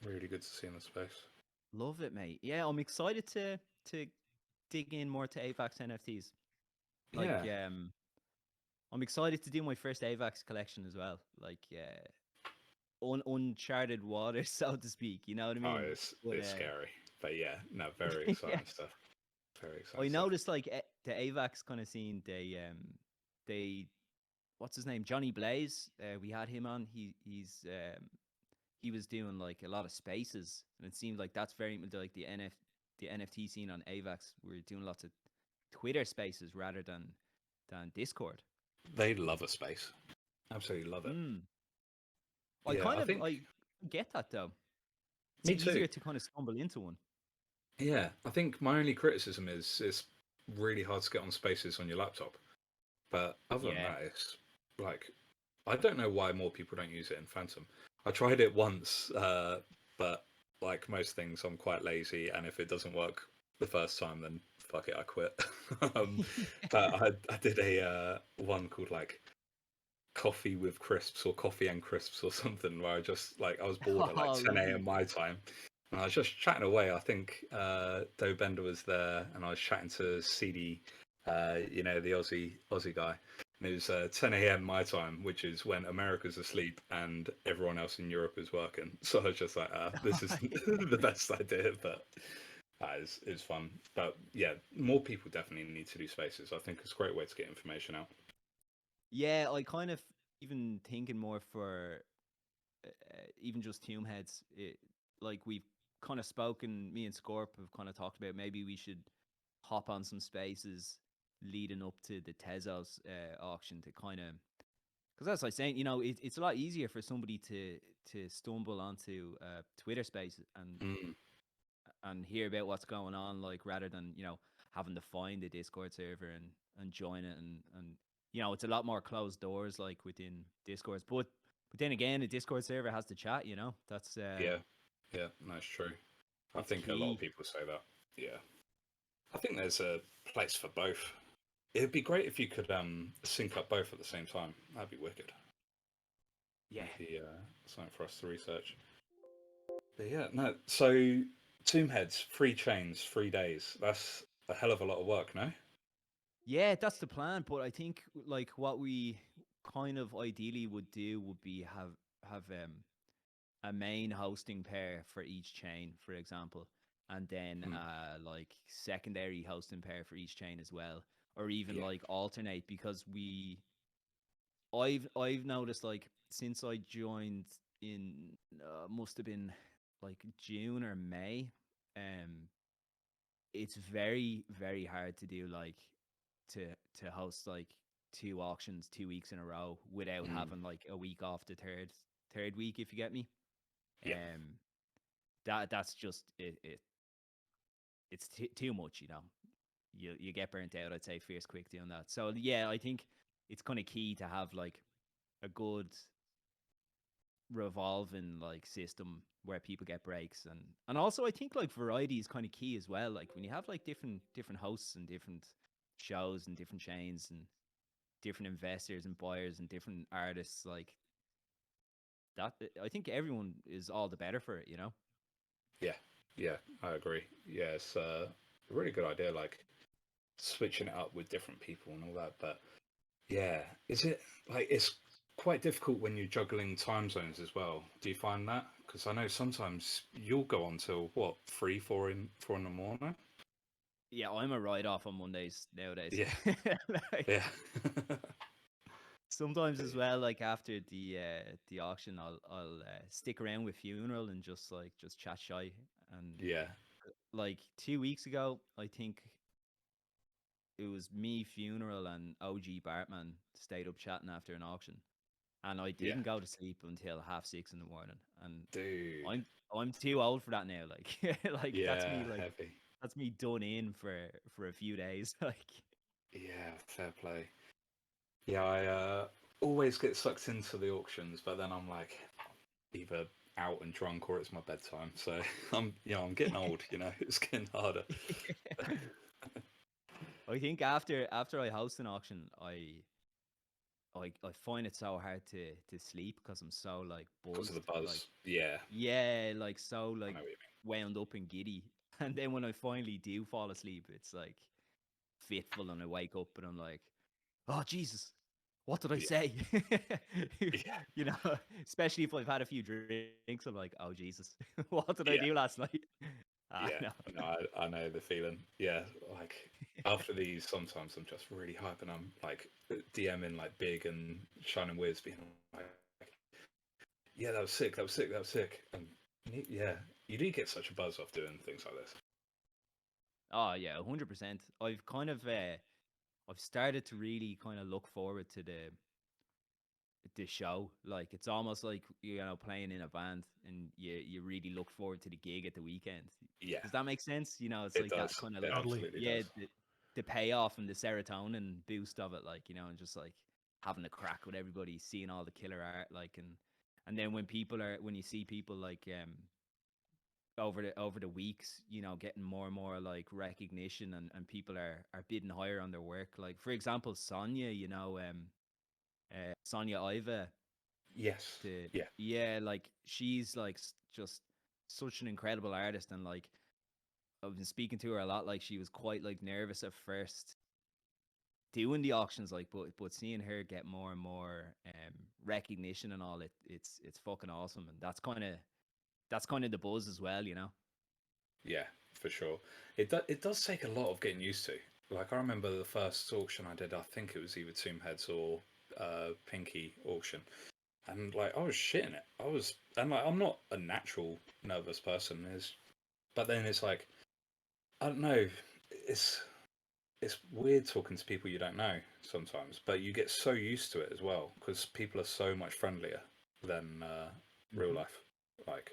Really good to see in the space. Love it, mate. Yeah, I'm excited to dig in more to AVAX NFTs. Like, Yeah. I'm excited to do my first AVAX collection as well. Like, uncharted waters, so to speak. You know what I Oh, mean? But it's scary, but yeah, no, very yeah, exciting stuff. Very I exciting stuff. noticed like the AVAX kind of scene. They what's his name? Johnny Blaze. We had him on. He was doing like a lot of spaces, and it seemed like that's very like the NFT scene on AVAX. We're doing lots of Twitter spaces rather than Discord. They love a space. Absolutely love it. Mm. Yeah, I think I get that though. It's me too. easier to kind of stumble into one. Yeah, I think my only criticism is it's really hard to get on spaces on your laptop. But other than Yeah. that, it's like I don't know why more people don't use it in Phantom. I tried it once, but like most things, I'm quite lazy, and if it doesn't work the first time, then fuck it, I quit. um, but I did a one called like coffee with crisps or coffee and crisps or something, where I just like I was bored at like Oh, 10 lovely. a.m. my time, and I was just chatting away. I think Doe Bender was there, and I was chatting to CD, you know, the Aussie guy. And it was 10 a.m. my time, which is when America's asleep and everyone else in Europe is working. So I was just like, this is the best idea, but it's fun. But yeah, more people definitely need to do spaces. I think it's a great way to get information out. Yeah, I kind of even thinking more for even just tombheads. Like we've kind of spoken, me and Scorp have kind of talked about maybe we should hop on some spaces leading up to the Tezos auction to kind of, because as I was saying, it's a lot easier for somebody to stumble onto Twitter space Mm, and hear about what's going on, like rather than having to find the Discord server and join it, and it's a lot more closed doors like within Discords, but then again, the Discord server has to chat. That's yeah, yeah, that's true. I that's think a lot of key. people say that. Yeah. I think there's a place for both. It'd be great if you could sync up both at the same time. That'd be wicked. Yeah. Maybe something for us to research. But yeah, no. So Tomb Heads, 3 chains, 3 days. That's a hell of a lot of work, no? Yeah, that's the plan. But I think like what we kind of ideally would do would be have a main hosting pair for each chain, for example, and then Mm, like secondary hosting pair for each chain as well, or even yeah, like alternate because I've noticed like since I joined in must have been like June or May, um, it's very hard to do like to host like two auctions 2 weeks in a row without mm, having like a week off the third week, if you get me. yeah, Um, that's just it's too much. You get burnt out. I'd say fierce quick doing that. So yeah, I think it's kind of key to have like a good revolving like system where people get breaks, and also I think like variety is kind of key as well. Like when you have like different hosts and different shows and different chains and different investors and buyers and different artists, like that, I think everyone is all the better for it. yeah, yeah. I agree. Yeah, it's a really good idea. Like switching it up with different people and all that. But yeah, is it like it's quite difficult when you're juggling time zones as well? Do you find that? Because I know sometimes you'll go on till what 3, 4 in the morning. Yeah, I'm a write off on Mondays nowadays. Yeah, Like, yeah, sometimes as well, like after the auction, I'll stick around with funeral and just chat shy. And yeah, like 2 weeks ago, I think it was me, funeral, and OG Bartman stayed up chatting after an auction, and I yeah, didn't go to sleep until 6:30 in the morning. And dude. I'm too old for that now. Like like Yeah, heavy. that's me done in for a few days. Like Yeah, fair play. Yeah, I always get sucked into the auctions, but then I'm like either out and drunk or it's my bedtime. So I'm getting old. It's getting harder. I think after I host an auction, I find it so hard to sleep because I'm so like because of buzzed, the buzz. like Yeah, yeah, like so I like know what you wound up and giddy. And then when I finally do fall asleep, it's like fitful, and I wake up and I'm like, oh Jesus, what did I mean. say? Yeah, You know, especially if I've had a few drinks, I'm like, oh Jesus, what did I yeah, do last night? Ah, yeah. no. No, I know the feeling. Yeah, like after these, sometimes I'm just really hype, and I'm like DMing like Big and Shining Wiz, being like, "Yeah, that was sick. That was sick. That was sick." And yeah, you do get such a buzz off doing things like this. Oh yeah, 100%. I've started to really kind of look forward to the show. Like it's almost like playing in a band, and you really look forward to the gig at the weekend. Yeah, Does that make sense? It's it like that does. kind of It like Totally. absolutely yeah, does. the payoff and the serotonin boost of it, like and just like having a crack with everybody, seeing all the killer art, like and then when you see people like over the weeks, getting more and more like recognition, and people are bidding higher on their work. Like for example, Sonia, Sonia Iva, Yes. the Yeah. yeah, like she's like just such an incredible artist, and like I've been speaking to her a lot. Like she was quite like nervous at first doing the auctions, like but seeing her get more and more recognition and all, it's fucking awesome, and that's kind of the buzz as well. Yeah, for sure. It does take a lot of getting used to. Like I remember the first auction I did. I think it was either Tombheads or Pinky auction, and like I was shitting it. And like I'm not a natural nervous person. But then it's like I don't know. It's it's weird talking to people you don't know sometimes, but you get so used to it as well because people are so much friendlier than real Hmm. life. Like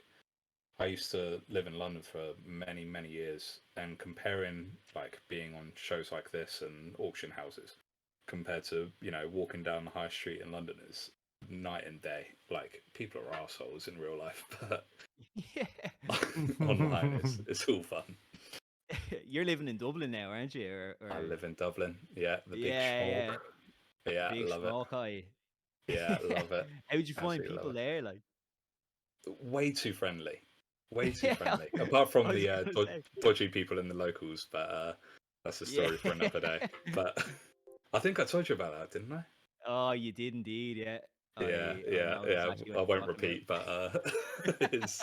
I used to live in London for many, many years, and comparing like being on shows like this and auction houses compared to walking down the high street in London is night and day. Like people are assholes in real life, but Yeah. online it's all fun. You're living in Dublin now, aren't you? I Or live in Dublin. Yeah, the big yeah, smog. yeah, Yeah, big love it. small guy. Yeah, love it. How would you find Absolutely love people it. there? Like, Way too friendly. Way too yeah, friendly. Apart I from was the gonna say, dodgy people in the locals, but that's a yeah. story for another day. But I think I told you about that, didn't I? Oh, you did indeed. Yeah, Yeah, I yeah, know yeah. exactly what I you're won't talking about. repeat, but it's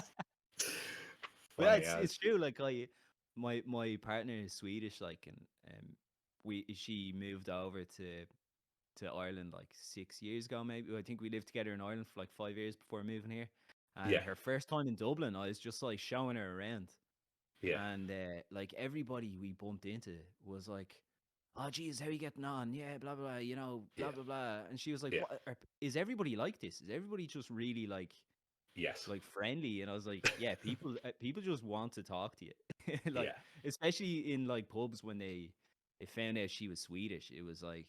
But yeah, funny it's as. true. Like my partner is Swedish, like, and she moved over to Ireland like 6 years ago, maybe. I think we lived together in Ireland for like 5 years before moving here. And Yeah, her first time in Dublin, I was just like showing her around, yeah, and like everybody we bumped into was like, "Oh, geez, how you getting on? Yeah, blah blah, blah, blah yeah, blah blah." And she was like, yeah. "What is everybody like this? Is everybody just really Yes, like friendly?" And I was like, "Yeah, people just want to talk to you, like yeah, especially in like pubs when they found out she was Swedish. It was like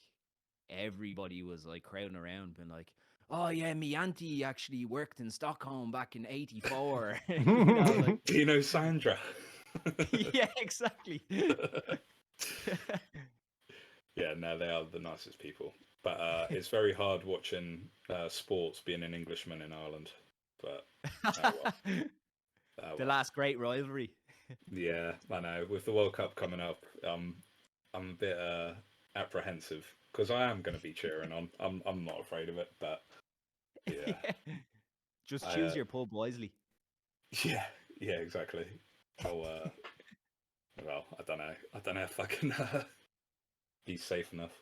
everybody was like crowding around, and like, "Oh yeah, me auntie actually worked in Stockholm back in '84." Like Do you know Sandra? yeah, exactly. Yeah, no, they are the nicest people. But it's very hard watching sports being an Englishman in Ireland. But oh well, oh The well. last great rivalry. Yeah, I know. With the World Cup coming up, I'm a bit apprehensive because I am going to be cheering on. I'm not afraid of it, but yeah, Just I choose your pub wisely. yeah, yeah, exactly. I'll well, I don't know. I don't know if I can be safe enough.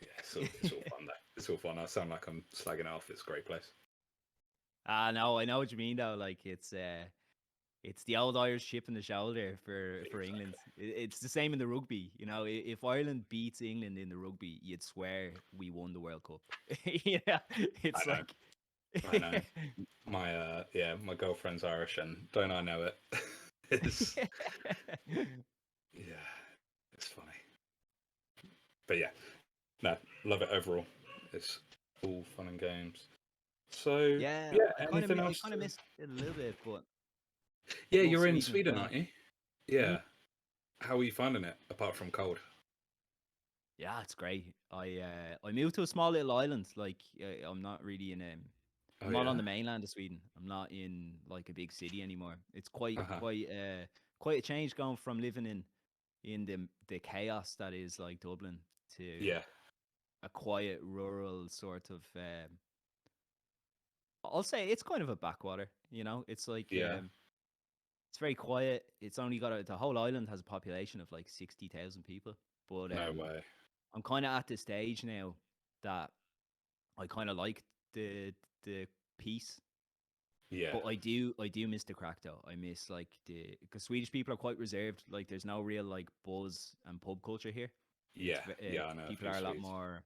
Yeah, it's all fun though. It's all fun. I sound like I'm slagging it off. It's a great place. No, I know what you mean though. Like it's the old Irish chip in the shoulder for England. Exactly. It's the same in the rugby. If Ireland beats England in the rugby, you'd swear we won the World Cup. Yeah, I it's know. like I know. My yeah, my girlfriend's Irish, and don't I know it? It's yeah, it's funny. But yeah, no, love it overall. It's all fun and games. So yeah. yeah, I anything else? kind of missed it a little bit, but Yeah, love you're in Sweden as Sweden, well. aren't you? Mhm. Yeah. How are you finding it apart from cold? Yeah, it's great. I moved to a small little island. Like I'm not really in Oh I'm not on yeah. the mainland of Sweden. I'm not in like a big city anymore. It's quite Uh-huh. quite a change going from living in the chaos that is like Dublin to Yeah. a quiet rural sort of I'll say it's kind of a backwater, you know. It's like Yeah. it's very quiet. It's only got the whole island has a population of like 60,000 people. But No way. I'm kind of at the stage now that I kind of like the the peace, Yeah. but I do miss the crack though. I miss like the because Swedish people are quite reserved. Like there's no real like buzz and pub culture here. Yeah. Yeah. I know a People few are a lot Swedes. more.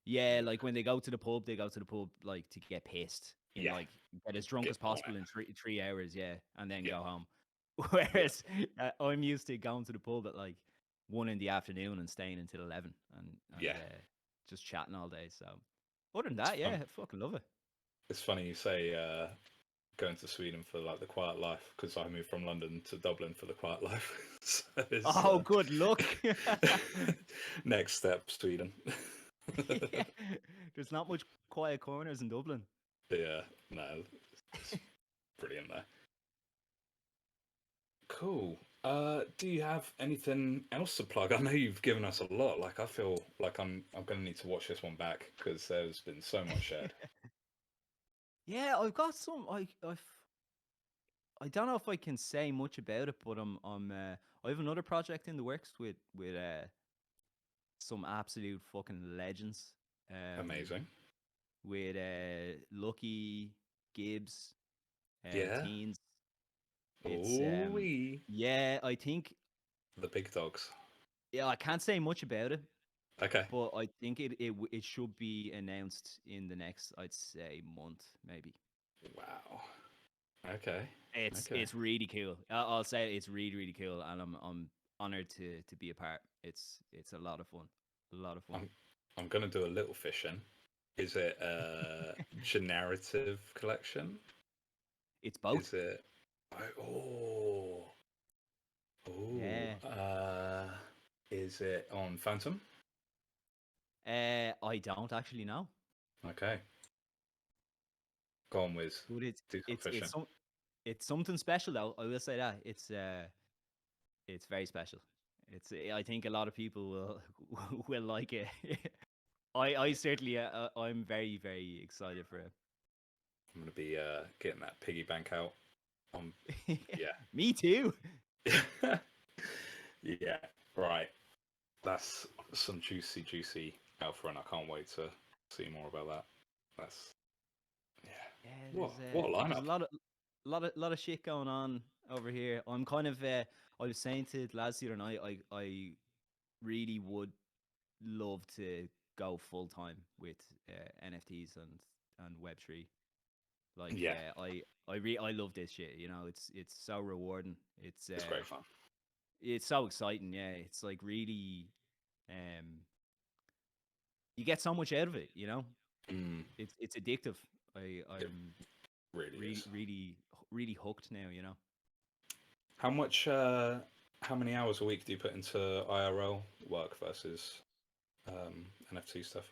Yeah, Yeah. like when they go to the pub, they go to the pub like to get pissed in Yeah. like get as drunk Get as on it. possible in 3 hours, yeah, and then Yeah. go home. Yeah. Whereas I'm used to going to the pub at like 1 in the afternoon and staying until 11 and Yeah. just chatting all day. So other than It's that, fun. yeah, I fucking love it. It's funny you say going to Sweden for like the quiet life because I moved from London to Dublin for the quiet life. So it's Oh, good luck. next step, Sweden. There's not much quiet corners in Dublin. Yeah, no, it's brilliant there. Cool. Do you have anything else to plug? I know you've given us a lot. Like I feel like I'm gonna need to watch this one back because there's been so much shared. Yeah, I've got some. I don't know if I can say much about it, but I have another project in the works with some absolute fucking legends. Um, Amazing. with Lucky Gibbs, Yeah. Teens. It's Ooh, yeah, I think the big dogs. yeah, I can't say much about it, Okay. but I think it should be announced in the next, I'd say, month maybe. Wow. Okay. Okay. It's really cool. I'll say it's really really cool, and I'm honored to be a part. It's a lot of fun, a lot of fun. I'm I'm gonna do a little fishing. Is it a generative collection? It's both. Is it? Oh, oh. Yeah. Is it on Phantom? I don't actually know, Okay. Go on, Wiz. but Do some fishing. it's something special though. I will say that it's very special. I think a lot of people will will like it. I certainly I'm very very excited for I'm gonna be getting that piggy bank out. Um, it. yeah. Me too. Yeah. Right. That's some juicy, juicy alpha, and I can't wait to see more about that. That's yeah. Yeah, What a there's a lineup. lot of shit going on over here. I'm kind of I was saying to the lads the other night, I really would love to go full time with NFTs and Web3. Like Yeah, I love this shit. You know, it's so rewarding. it's great fun. It's so exciting. Yeah, it's like really um you get so much out of it. You know, Mm, it's addictive. it I'm really really is. really hooked now. You know. How much? How many hours a week do you put into IRL work versus NFT stuff?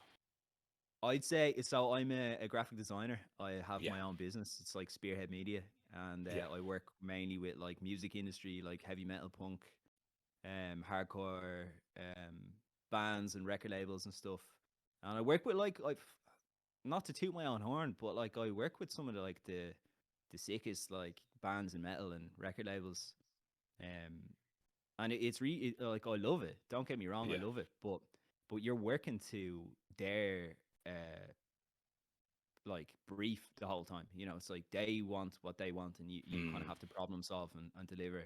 I'd say so. I'm a graphic designer. I have Yeah, my own business. It's like Spearhead Media, and yeah, I work mainly with like music industry, like heavy metal, punk, hardcore bands and record labels and stuff. And I work with like I've not to toot my own horn, but like I work with some of the sickest like bands and metal and record labels. Um, and it's really like I love it. Don't get me wrong, I yeah. love it. But you're working to their like brief the whole time. You know, it's like they want what they want, and you kind of Mm, have to problem solve and deliver.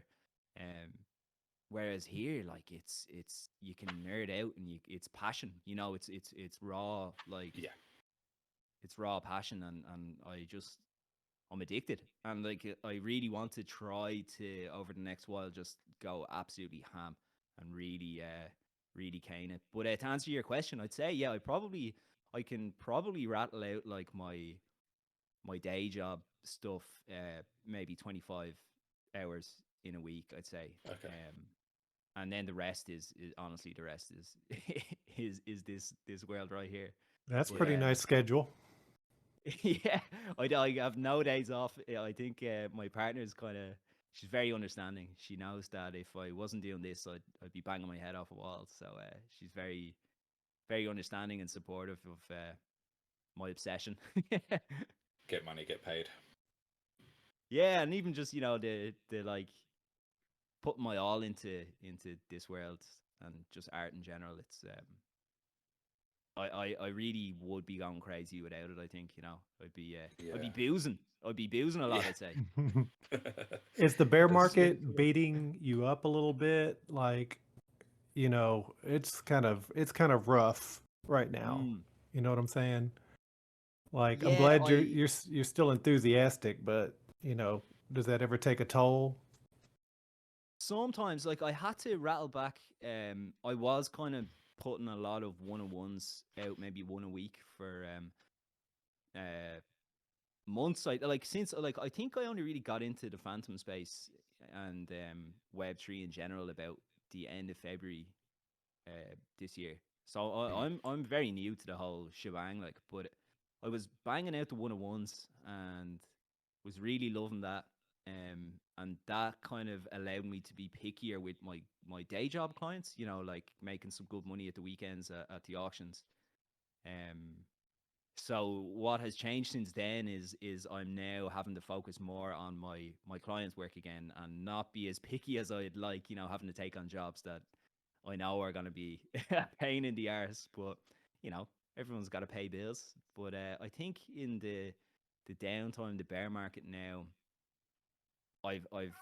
Um, whereas here, like it's you can nerd out and it's passion. You know, it's raw like yeah, it's raw passion, and I'm addicted, and like I really want to try to over the next while just go absolutely ham and really really cane it. But to answer your question, I'd say yeah, I can probably rattle out like my day job stuff, maybe 25 hours in a week, I'd say. okay. and then the rest is honestly the rest is is this world right here. That's But pretty nice schedule. yeah, I have no days off. I think my partner's kind of, she's very understanding. She knows that if I wasn't doing this, I'd be banging my head off a wall. So she's very understanding and supportive of my obsession. Get money, get paid. Yeah, and even just the like putting my all into this world and just art in general. It's I really would be going crazy without it. I think I'd be boozing. I'd be boozing a lot. Yeah. I'd say. Is the bear 'Cause- market beating you up a little bit? Like, it's kind of rough right now. Mm. You know what I'm saying? Like, I'm Yeah, glad you're still enthusiastic, but does that ever take a toll? sometimes like I had to rattle back. I was kind of putting a lot of one-on-ones out, maybe one a week for uh months. Like since like I think I only really got into the phantom space and Web3 in general about the end of February this year. So I'm very new to the whole shebang. Like, but I was banging out the one-on-ones and was really loving that. And that kind of allowed me to be pickier with my day job clients. Like making some good money at the weekends at the auctions. Um, so what has changed since then is I'm now having to focus more on my clients' work again and not be as picky as I'd like. Having to take on jobs that I know are going to be a pain in the arse, but everyone's got to pay bills. But I think in the downtime, the bear market now, I've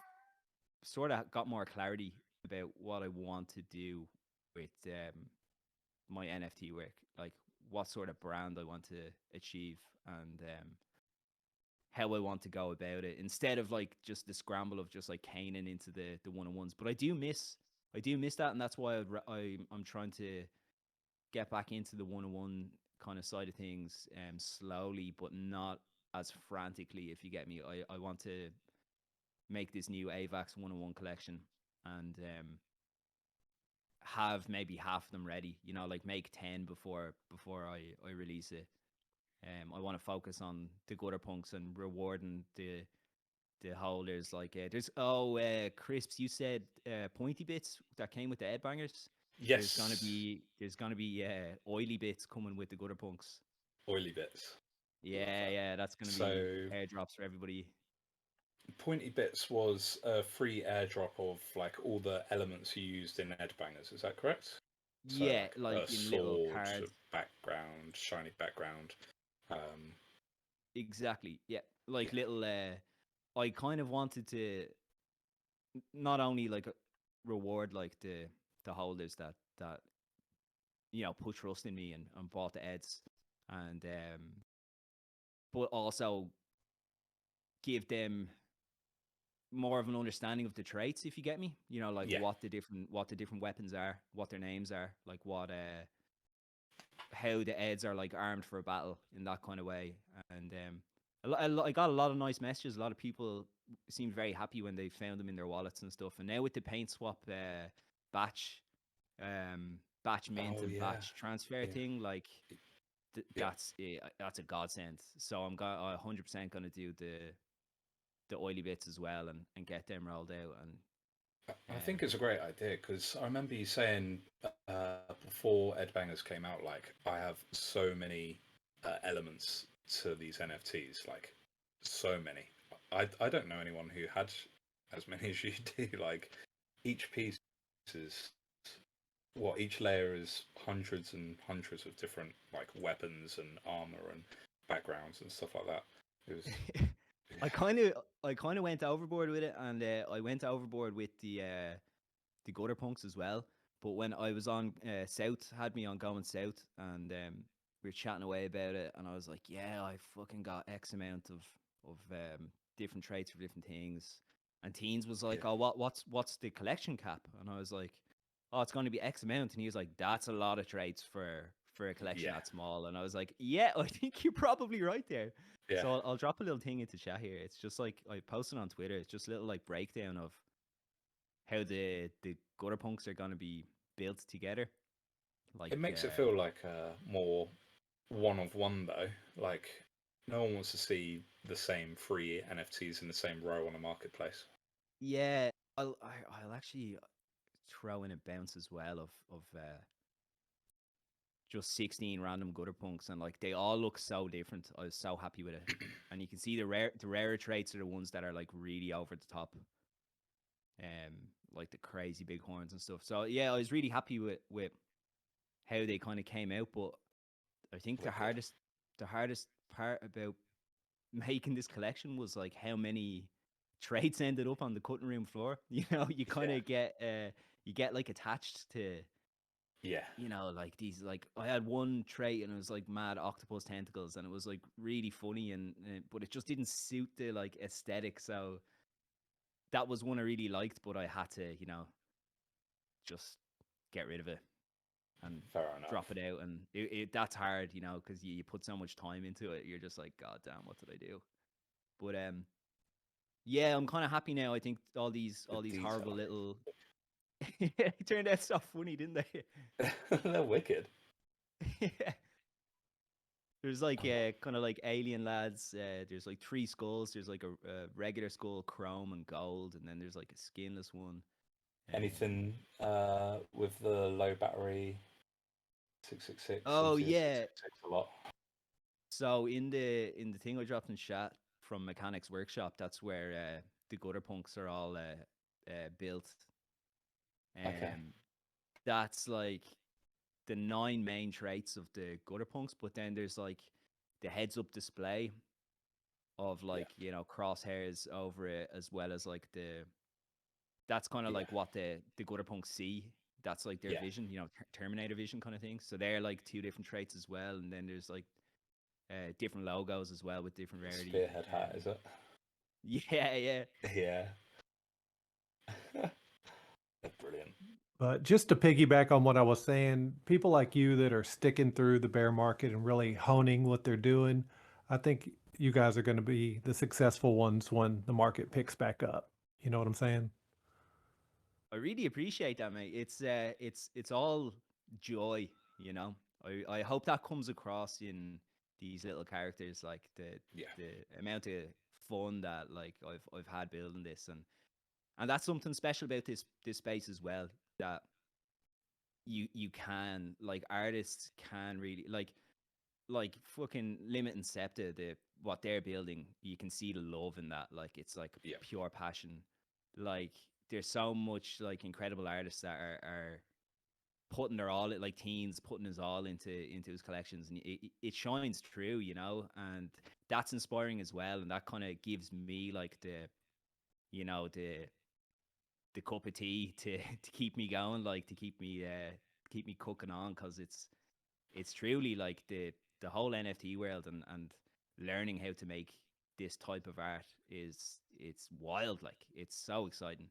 sort of got more clarity about what I want to do with my NFT work, like what sort of brand I want to achieve and how I want to go about it, instead of like just the scramble of just like caning into the one-on-ones. But I do miss that, and that's why I'm trying to get back into the one-on-one kind of side of things slowly, but not as frantically, if you get me. I want to make this new AVAX one-on-one collection and have maybe half of them ready, like make 10 before I release it. I want to focus on the gutter punks and rewarding the holders. Like there's crisps. You said pointy bits that came with the headbangers. Yes. There's gonna be oily bits coming with the gutter punks. Oily bits. Yeah, that's gonna So be airdrops for everybody. Pointy Bits was a free airdrop of like all the elements you used in Headbangers. Is that correct? So Yeah, like a like in little sword, cards. background, shiny background. Exactly. Yeah, like Yeah, little. I kind of wanted to not only like reward like the holders that put trust in me and bought the eds, and but also give them more of an understanding of the traits, if you get me. Like yeah, what the different weapons are, what their names are, like what how the eds are like armed for a battle in that kind of way. And I got a lot of nice messages. A lot of people seemed very happy when they found them in their wallets and stuff. And now with the paint swap batch batch mint oh and yeah, batch transfer yeah, thing, like yeah. that's a godsend. So I'm 100% gonna do the oily bits as well and get them rolled out. And I think it's a great idea because I remember you saying before Ed Bangers came out, like I have so many elements to these NFTs, like so many. I don't know anyone who had as many as you do. Like each piece is each layer is hundreds and hundreds of different like weapons and armor and backgrounds and stuff like that. It was I kind of went overboard with it, and I went overboard with the gutter punks as well. But when I was on South, had me on going South, and we were chatting away about it, and I was like, yeah, I fucking got X amount of different traits for different things. And Teens was like, yeah, oh, what's the collection cap? And I was like, oh, it's going to be X amount. And he was like, that's a lot of traits for a collection yeah, that small. And I was like, yeah, I think you're probably right there. yeah. So I'll drop a little thing into chat here. It's just like I posted on Twitter. It's just a little like breakdown of how the gutter punks are gonna be built together. Like, It makes it feel like more one of one though. Like no one wants to see the same free NFTs in the same row on a marketplace. yeah, I'll actually throw in a bounce as well of just 16 random gutter punks, and like they all look so different. I was so happy with it, and you can see the rarer traits are the ones that are like really over the top, like the crazy big horns and stuff. So yeah, I was really happy with how they kind of came out. But I think Wicked. the hardest part about making this collection was like how many traits ended up on the cutting room floor. You know, you kind Yeah. of get like attached to, Yeah. you know, like these, like I had one trait and it was like mad octopus tentacles, and it was like really funny, and but it just didn't suit the like aesthetic. So that was one I really liked, but I had to, you know, just get rid of it and Fair enough. drop it out. And that's hard, you know, because you put so much time into it. You're just like, God damn, what did I do? But yeah, I'm kind of happy now. I think The all these horrible detail. little it turned out so funny, didn't they? They're wicked. Yeah. There's like Oh, kind of like alien lads. There's like three skulls. There's like a regular skull, chrome and gold, and then there's like a skinless one. anything with the low battery 666 Oh seems to use yeah. 666 a lot. So in the thing I dropped in chat from Mechanics Workshop, that's where the gutter punks are all built. Okay. That's like the 9 main traits of the gutter punks, but then there's like the heads up display of Yeah. like, you know, crosshairs over it, as well as like that's kind of Yeah. like what the gutter punks see. That's like their Yeah. vision, you know, Terminator vision kind of thing. So they're like 2 different traits as well, and then there's like different logos as well with different rarity. Spearhead hat, is it? Yeah, yeah. Yeah. They're brilliant. But just to piggyback on what I was saying, people like you that are sticking through the bear market and really honing what they're doing, I think you guys are going to be the successful ones when the market picks back up. You know what I'm saying? I really appreciate that, mate. It's all joy, you know. I hope that comes across in these little characters, like Yeah. the amount of fun that like I've had building this, and that's something special about this space as well, that you can, like, artists can really like fucking Limit and Septa, what they're building, you can see the love in that. Like it's like Yeah. pure passion. Like there's so much like incredible artists that are putting their all, like teens putting his all into his collections, and it shines through, you know, and that's inspiring as well, and that kind of gives me like you know the cup of tea to to keep me going, like to keep me cooking on, because it's truly like the whole NFT world, and learning how to make this type of art it's wild. Like it's so exciting.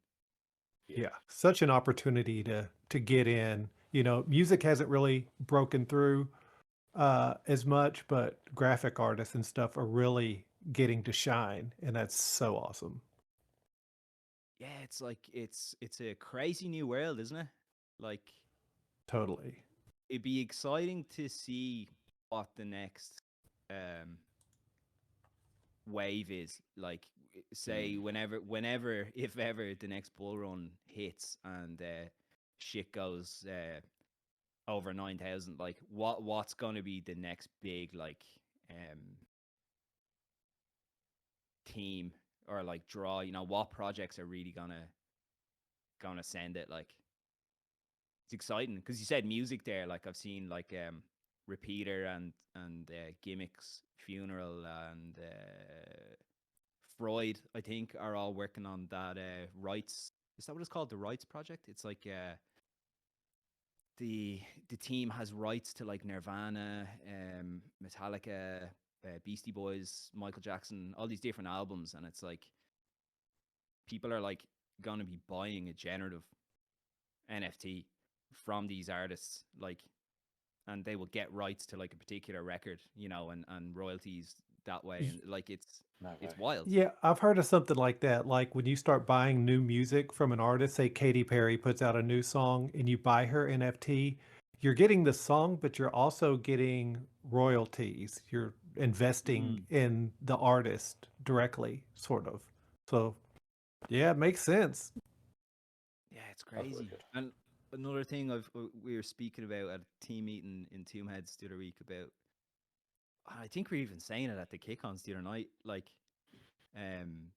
Yeah. Yeah, such an opportunity to get in. You know, music hasn't really broken through as much, but graphic artists and stuff are really getting to shine, and that's so awesome. Yeah, it's like it's a crazy new world, isn't it? Like Totally. it'd be exciting to see what the next um wave is like. Say Mm. whenever if ever the next bull run hits, and shit goes over 9,000, like what's going to be the next big like um team, or like draw, you know, what projects are really gonna send it. Like it's exciting because you said music there. Like I've seen like Repeater and Gimmicks Funeral and Freud, I think, are all working on that rights. Is that what it's called, the rights project? It's like the team has rights to like Nirvana, Metallica, Beastie Boys, Michael Jackson, all these different albums, and it's like people are like gonna be buying a generative NFT from these artists, like, and they will get rights to like a particular record, you know, and royalties that way, and like No it's way. wild. Yeah, I've heard of something like that. Like when you start buying new music from an artist, say Katy Perry puts out a new song and you buy her NFT, you're getting the song, but you're also getting royalties. You're investing Mm. in the artist directly, sort of. So, yeah, it makes sense. Yeah, it's That's crazy. wicked. And another thing we were speaking about at a team meeting in Tombheads the other week about, I think we were even saying it at the kick-ons the other night, like um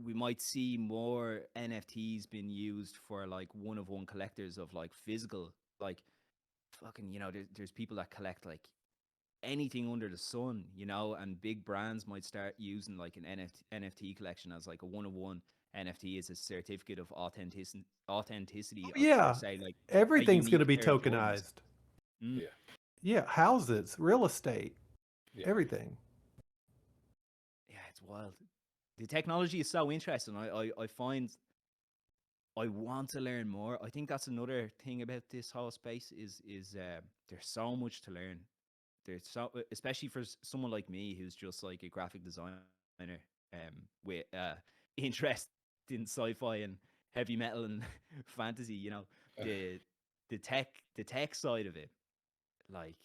we might see more NFTs being used for like one of one collectors of like physical, like fucking, there's people that collect like anything under the sun, and big brands might start using like an NFT collection as like a one of one. NFT is a certificate of Oh, authenticity for yeah, say like a everything's going to unique be third parties. tokenized. Mm. Yeah. Yeah, houses, real estate, Yeah. everything. Yeah, it's wild. The technology is so interesting. I find I want to learn more. I think that's another thing about this whole space is there's so much to learn. There's so, especially for someone like me who's just like a graphic designer, with interest in sci-fi and heavy metal and fantasy. The the tech side of it, like,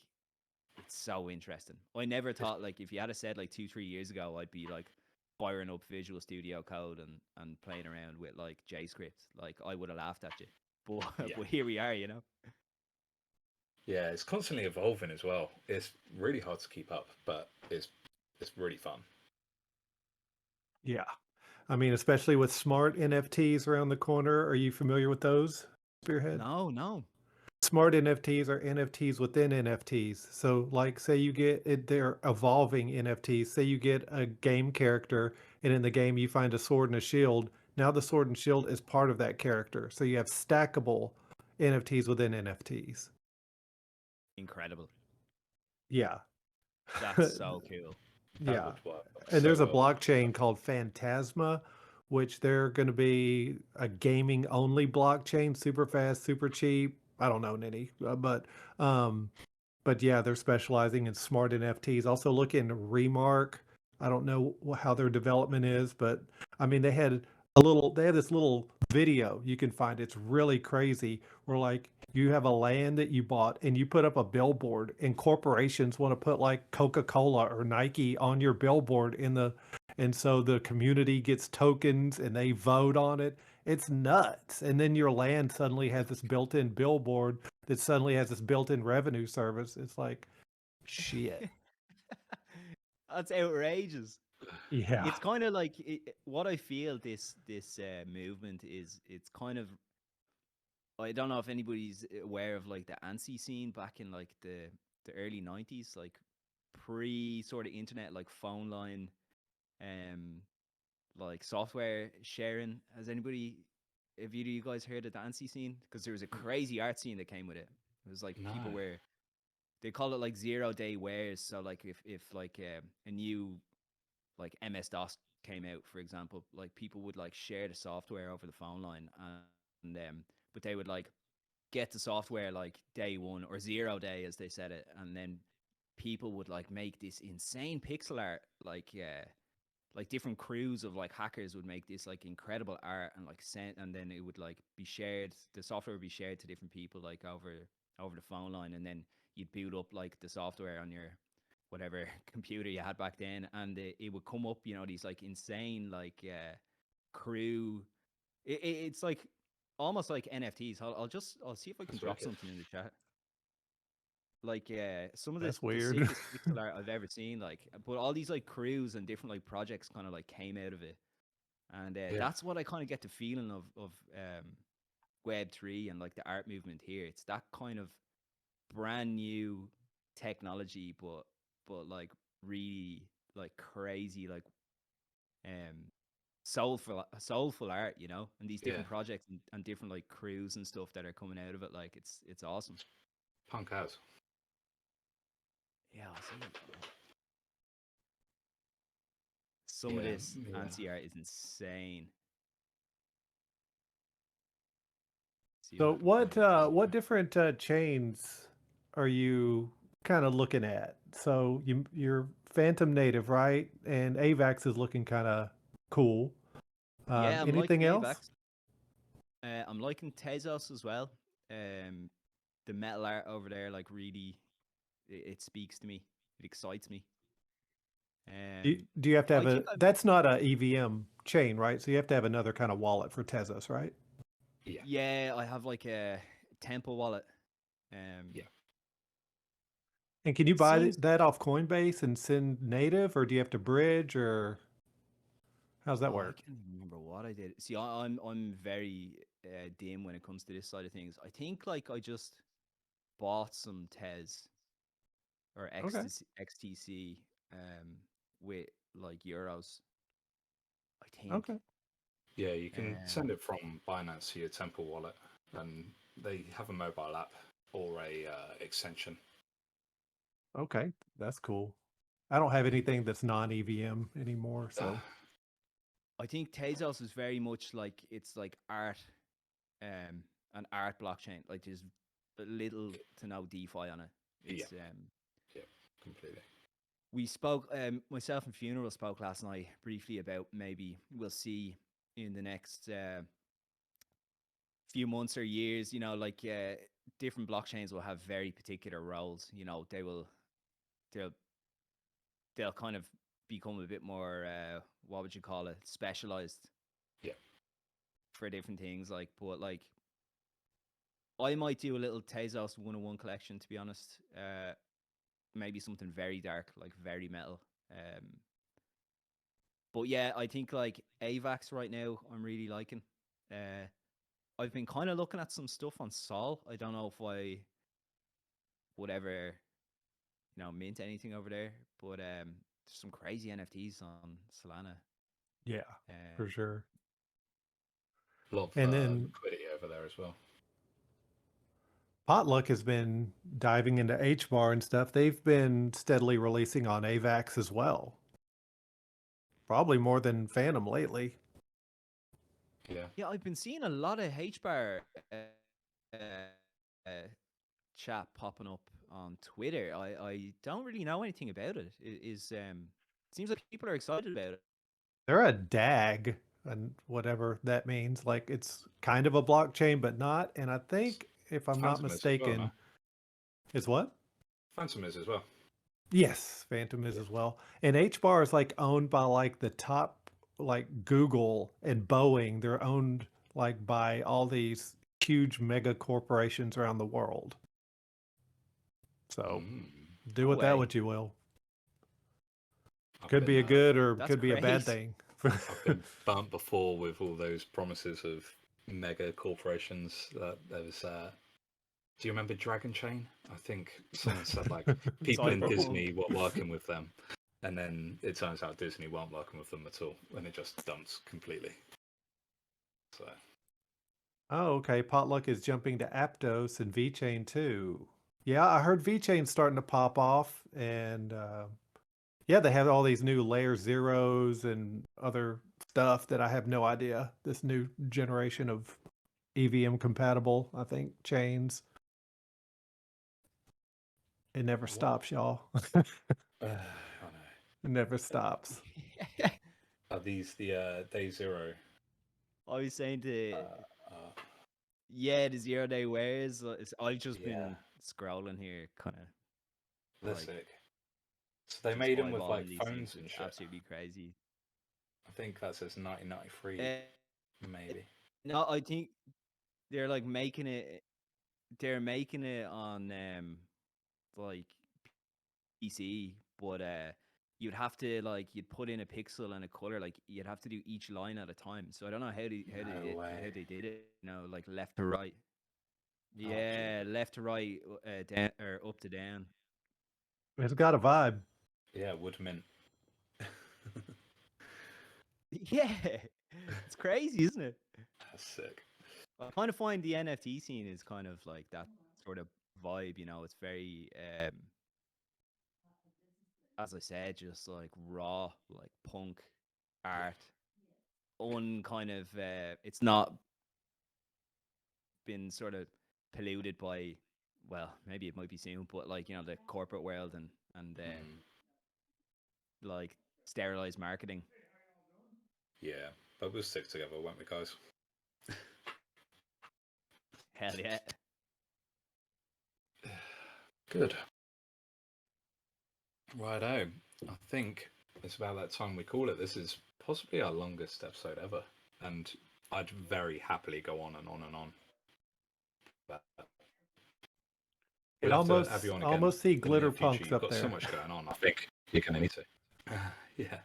it's so interesting. I never It's, thought, like, if you had said like 2 3 years ago, I'd be like firing up Visual Studio Code and playing around with like JScript. Like, I would have laughed at you. But yeah. but here we are. Yeah, it's constantly evolving as well. It's really hard to keep up, but it's really fun. Yeah. I mean, especially with smart NFTs around the corner. Are you familiar with those, Spearhead? No, no. Smart NFTs are NFTs within NFTs. So, like, say you get it, they're evolving NFTs. Say you get a game character, and in the game you find a sword and a shield. Now the sword and shield is part of that character. So you have stackable NFTs within NFTs. Incredible. Yeah. That's so cool. That Yeah. would work And so there's a well. blockchain called Phantasma, which they're going to be a gaming only blockchain, super fast, super cheap. I don't know any, um, but yeah, they're specializing in smart NFTs. Also, look in Remark. I don't know how their development is, but I mean, they had this little video you can find. It's really crazy. Where like you have a land that you bought and you put up a billboard, and corporations want to put like Coca-Cola or Nike on your billboard and so the community gets tokens and they vote on it. It's nuts. And then your land suddenly has this built-in billboard that suddenly has this built-in revenue service. It's like, shit. That's outrageous. Yeah. It's kind of like what I feel this movement is. It's kind of, I don't know if anybody's aware of like the ANSI scene back in like the early 90s, like pre sort of internet, like phone line, um, like software sharing. Has anybody, have either of you guys heard of the ANSI scene? Because there was a crazy art scene that came with it. It was like No. people were, they call it like 0 day wares. So like if like a new like MS DOS came out, for example, like people would like share the software over the phone line, and but they would like get the software like day one or 0 day as they said it, and then people would like make this insane pixel art, like different crews of like hackers would make this like incredible art and like send, and then it would like be shared, the software would be shared to different people like over the phone line, and then you'd boot up like the software on your whatever computer you had back then, and it would come up, these like insane like crew. It's like almost like NFTs. I'll see if I can That's drop wicked. something in the chat. Like some of That's the weird. sickest pixel art I've ever seen. Like, but all these like crews and different like projects kind of like came out of it, and Yeah. that's what I kind of get the feeling of Web3 and like the art movement here. It's that kind of brand new technology, but like really like crazy, like um soulful art, and these Yeah. different projects and different like crews and stuff that are coming out of it. Like it's awesome. Punk out. Yeah, I'll see. Some of Yeah. this Yeah. fancy art is insane. See if So I can what different chains are you kind of looking at? So you're Phantom Native, right? And AVAX is looking kind of cool. Yeah, I'm liking Anything else? AVAX. I'm liking Tezos as well. Um, the metal art over there, like really, it speaks to me. It excites me. Do you have to I have think a? I'm. That's not a EVM chain, right? So you have to have another kind of wallet for Tezos, right? Yeah, Yeah, I have like a Temple wallet. yeah. And can you It buy seems. that off Coinbase and send native, or do you have to bridge, or how's that Oh, I work? can't even remember what I did. See, I'm very dim when it comes to this side of things. I think like I just bought some Tez or Okay. XTC with like euros. I think. Okay. Yeah, you can send Um, it from Binance to your Temple wallet, and they have a mobile app or a extension. Okay. That's cool. I don't have anything that's non EVM anymore, so I think Tezos is very much like it's like art, an art blockchain. Like there's little to no DeFi on it. Yeah, It's yeah, completely. we spoke myself and Funeral spoke last night briefly about maybe we'll see in the next few months or years, like different blockchains will have very particular roles. They'll they'll kind of become a bit more what would you call it, specialized Yeah. for different things. Like, but like I might do a little Tezos 101 collection, to be honest. Maybe something very dark, like very metal. But yeah, I think like AVAX right now, I'm really liking. Uh, I've been kind of looking at some stuff on Sol. I don't know if I would ever, mint anything over there, but there's some crazy NFTs on Solana. yeah, for Um, sure. A lot And of then liquidity over there as well. Potluck has been diving into HBAR and stuff. They've been steadily releasing on AVAX as well. Probably more than Phantom lately. Yeah. yeah, I've been seeing a lot of HBAR uh, chat popping up on Twitter. I don't really know anything about it. It is seems like people are excited about it. They're a DAG and whatever that means. Like it's kind of a blockchain, but not. And I think, if I'm not Phantom is as well, no? mistaken, is what? Phantom is as well. Yes, Phantom is Yeah. as well. And HBAR is like owned by like the top, like Google and Boeing. They're owned like by all these huge mega corporations around the world. So Mm. do No with that way. what you will. I've Could be been a good or That's could be a bad great. thing. I've been burnt before with all those promises of mega corporations. That there was. Do you remember Dragon Chain? I think someone said like people in Cyberpunk. Disney were working with them, and then it turns out Disney weren't working with them at all, and it just dumped completely. So Oh, okay. Potluck is jumping to Aptos and VeChain too. Yeah, I heard VeChain's starting to pop off, and yeah, they have all these new layer zeros and other stuff that I have no idea. This new generation of EVM compatible, I think, chains. It never what? stops, y'all. I know. It never stops. Are these the day zero? I was saying Uh, to uh, yeah, the 0 day wares. I've just yeah, been scrolling here, kind of they're like sick. So they just made them with like eyeballing these things. phones and It's shit. absolutely crazy. I think that says 1993, Uh, maybe. no, I think they're like making it. They're making it on like PC, but you'd have to like you'd put in a pixel and a color. Like you'd have to do each line at a time. So I don't know No way. how they did it. Like left to right. Oh Yeah, Jesus. left to right, down or up to down. It's got a vibe. Yeah, Woodmint. Yeah, it's crazy, isn't it? That's sick. I kind of find the NFT scene is kind of like that sort of vibe. It's very, as I said, just like raw, like punk Yeah. art. Kind of, it's not been sort of polluted by, well, maybe it might be soon, but like the corporate world and Mm. like sterilized marketing. Yeah, but we'll stick together, won't we, guys? Hell yeah. Good. Righto. I think it's about that time we call it. This is possibly our longest episode ever, and I'd very happily go on and on and on. But It we'll have to have you on again. almost see in the glitter near future. punks You've up got so there. much going on. I think you're gonna need to. Yeah.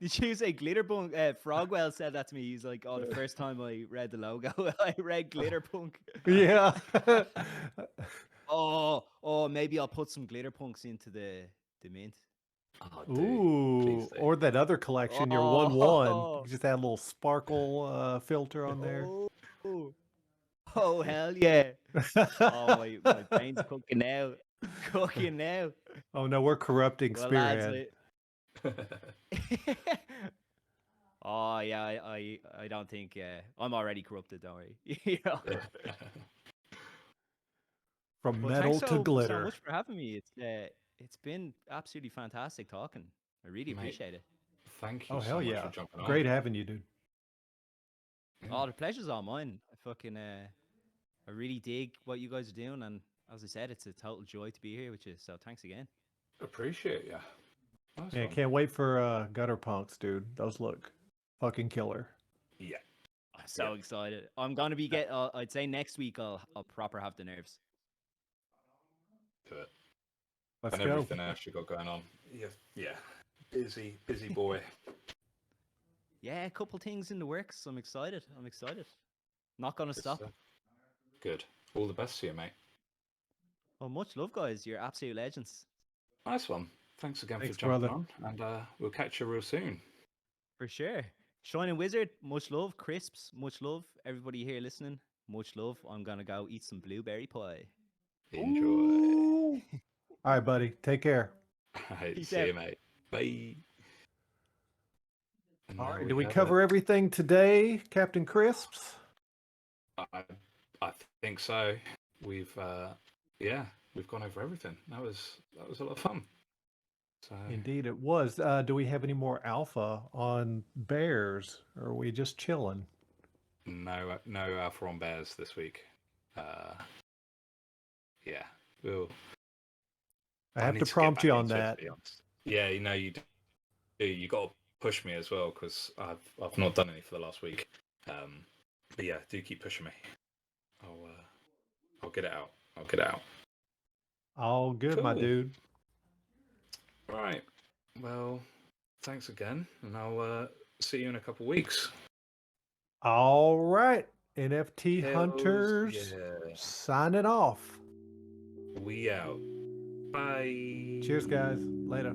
Did you say Glitterpunk? Frogwell said that to me. He's like, "Oh, the first time I read the logo, I read Glitterpunk." Yeah. Oh, maybe I'll put some Glitterpunks into the mint. Oh, dude, please Ooh, do. or that other collection, your 1/1. Oh. You just add a little sparkle filter on there. Oh, hell yeah! Oh, my brain's cooking now. Cooking now. Oh no, we're corrupting Well, lads, Spearhead. oh yeah, I don't think I'm already corrupted. Don't worry. You know? From Well, metal thanks to so glitter. much for having me. It's been absolutely fantastic talking. I really Mate, appreciate it. Thank you Oh so hell much yeah! for jumping on. Great having you, dude. Oh, the pleasure's all mine. I really dig what you guys are doing, and as I said, it's a total joy to be here with you. So thanks again. Appreciate ya. Nice Yeah, one. can't wait for gutter punks, dude. Those look fucking killer. Yeah. I'm so excited. I'm gonna be I'd say next week I'll proper have the nerves. Do it. Let's And go. everything else you got going on. Yeah. Busy boy. Yeah, a couple things in the works. I'm excited. Not gonna Good stop. stuff. Good. All the best to you, mate. Well, much love, guys. You're absolute legends. Nice one. Thanks again Thanks, for jumping brother. on, and we'll catch you real soon. For sure. Shining Wizard, much love. Crisps, much love. Everybody here listening, much love. I'm gonna go eat some blueberry pie. Enjoy. Ooh. All right, buddy. Take care. Peace See out. you, mate. Bye. And All there right. Did we have cover it. everything today, Captain Crisps? I think so. We've gone over everything. That was a lot of fun. So Indeed, it was. Do we have any more alpha on bears, or are we just chilling? no alpha on bears this week. Yeah, we'll. I have need to get prompt back you on into it, that. to be honest. Yeah, you do. You got to push me as well because I've not done any for the last week. But yeah, do keep pushing me. I'll get it out. All good, my Cool. dude. Right. Well, thanks again, and I'll see you in a couple weeks. All right. NFT Hells Hunters yeah. signing off. We out. Bye. Cheers, guys. Later.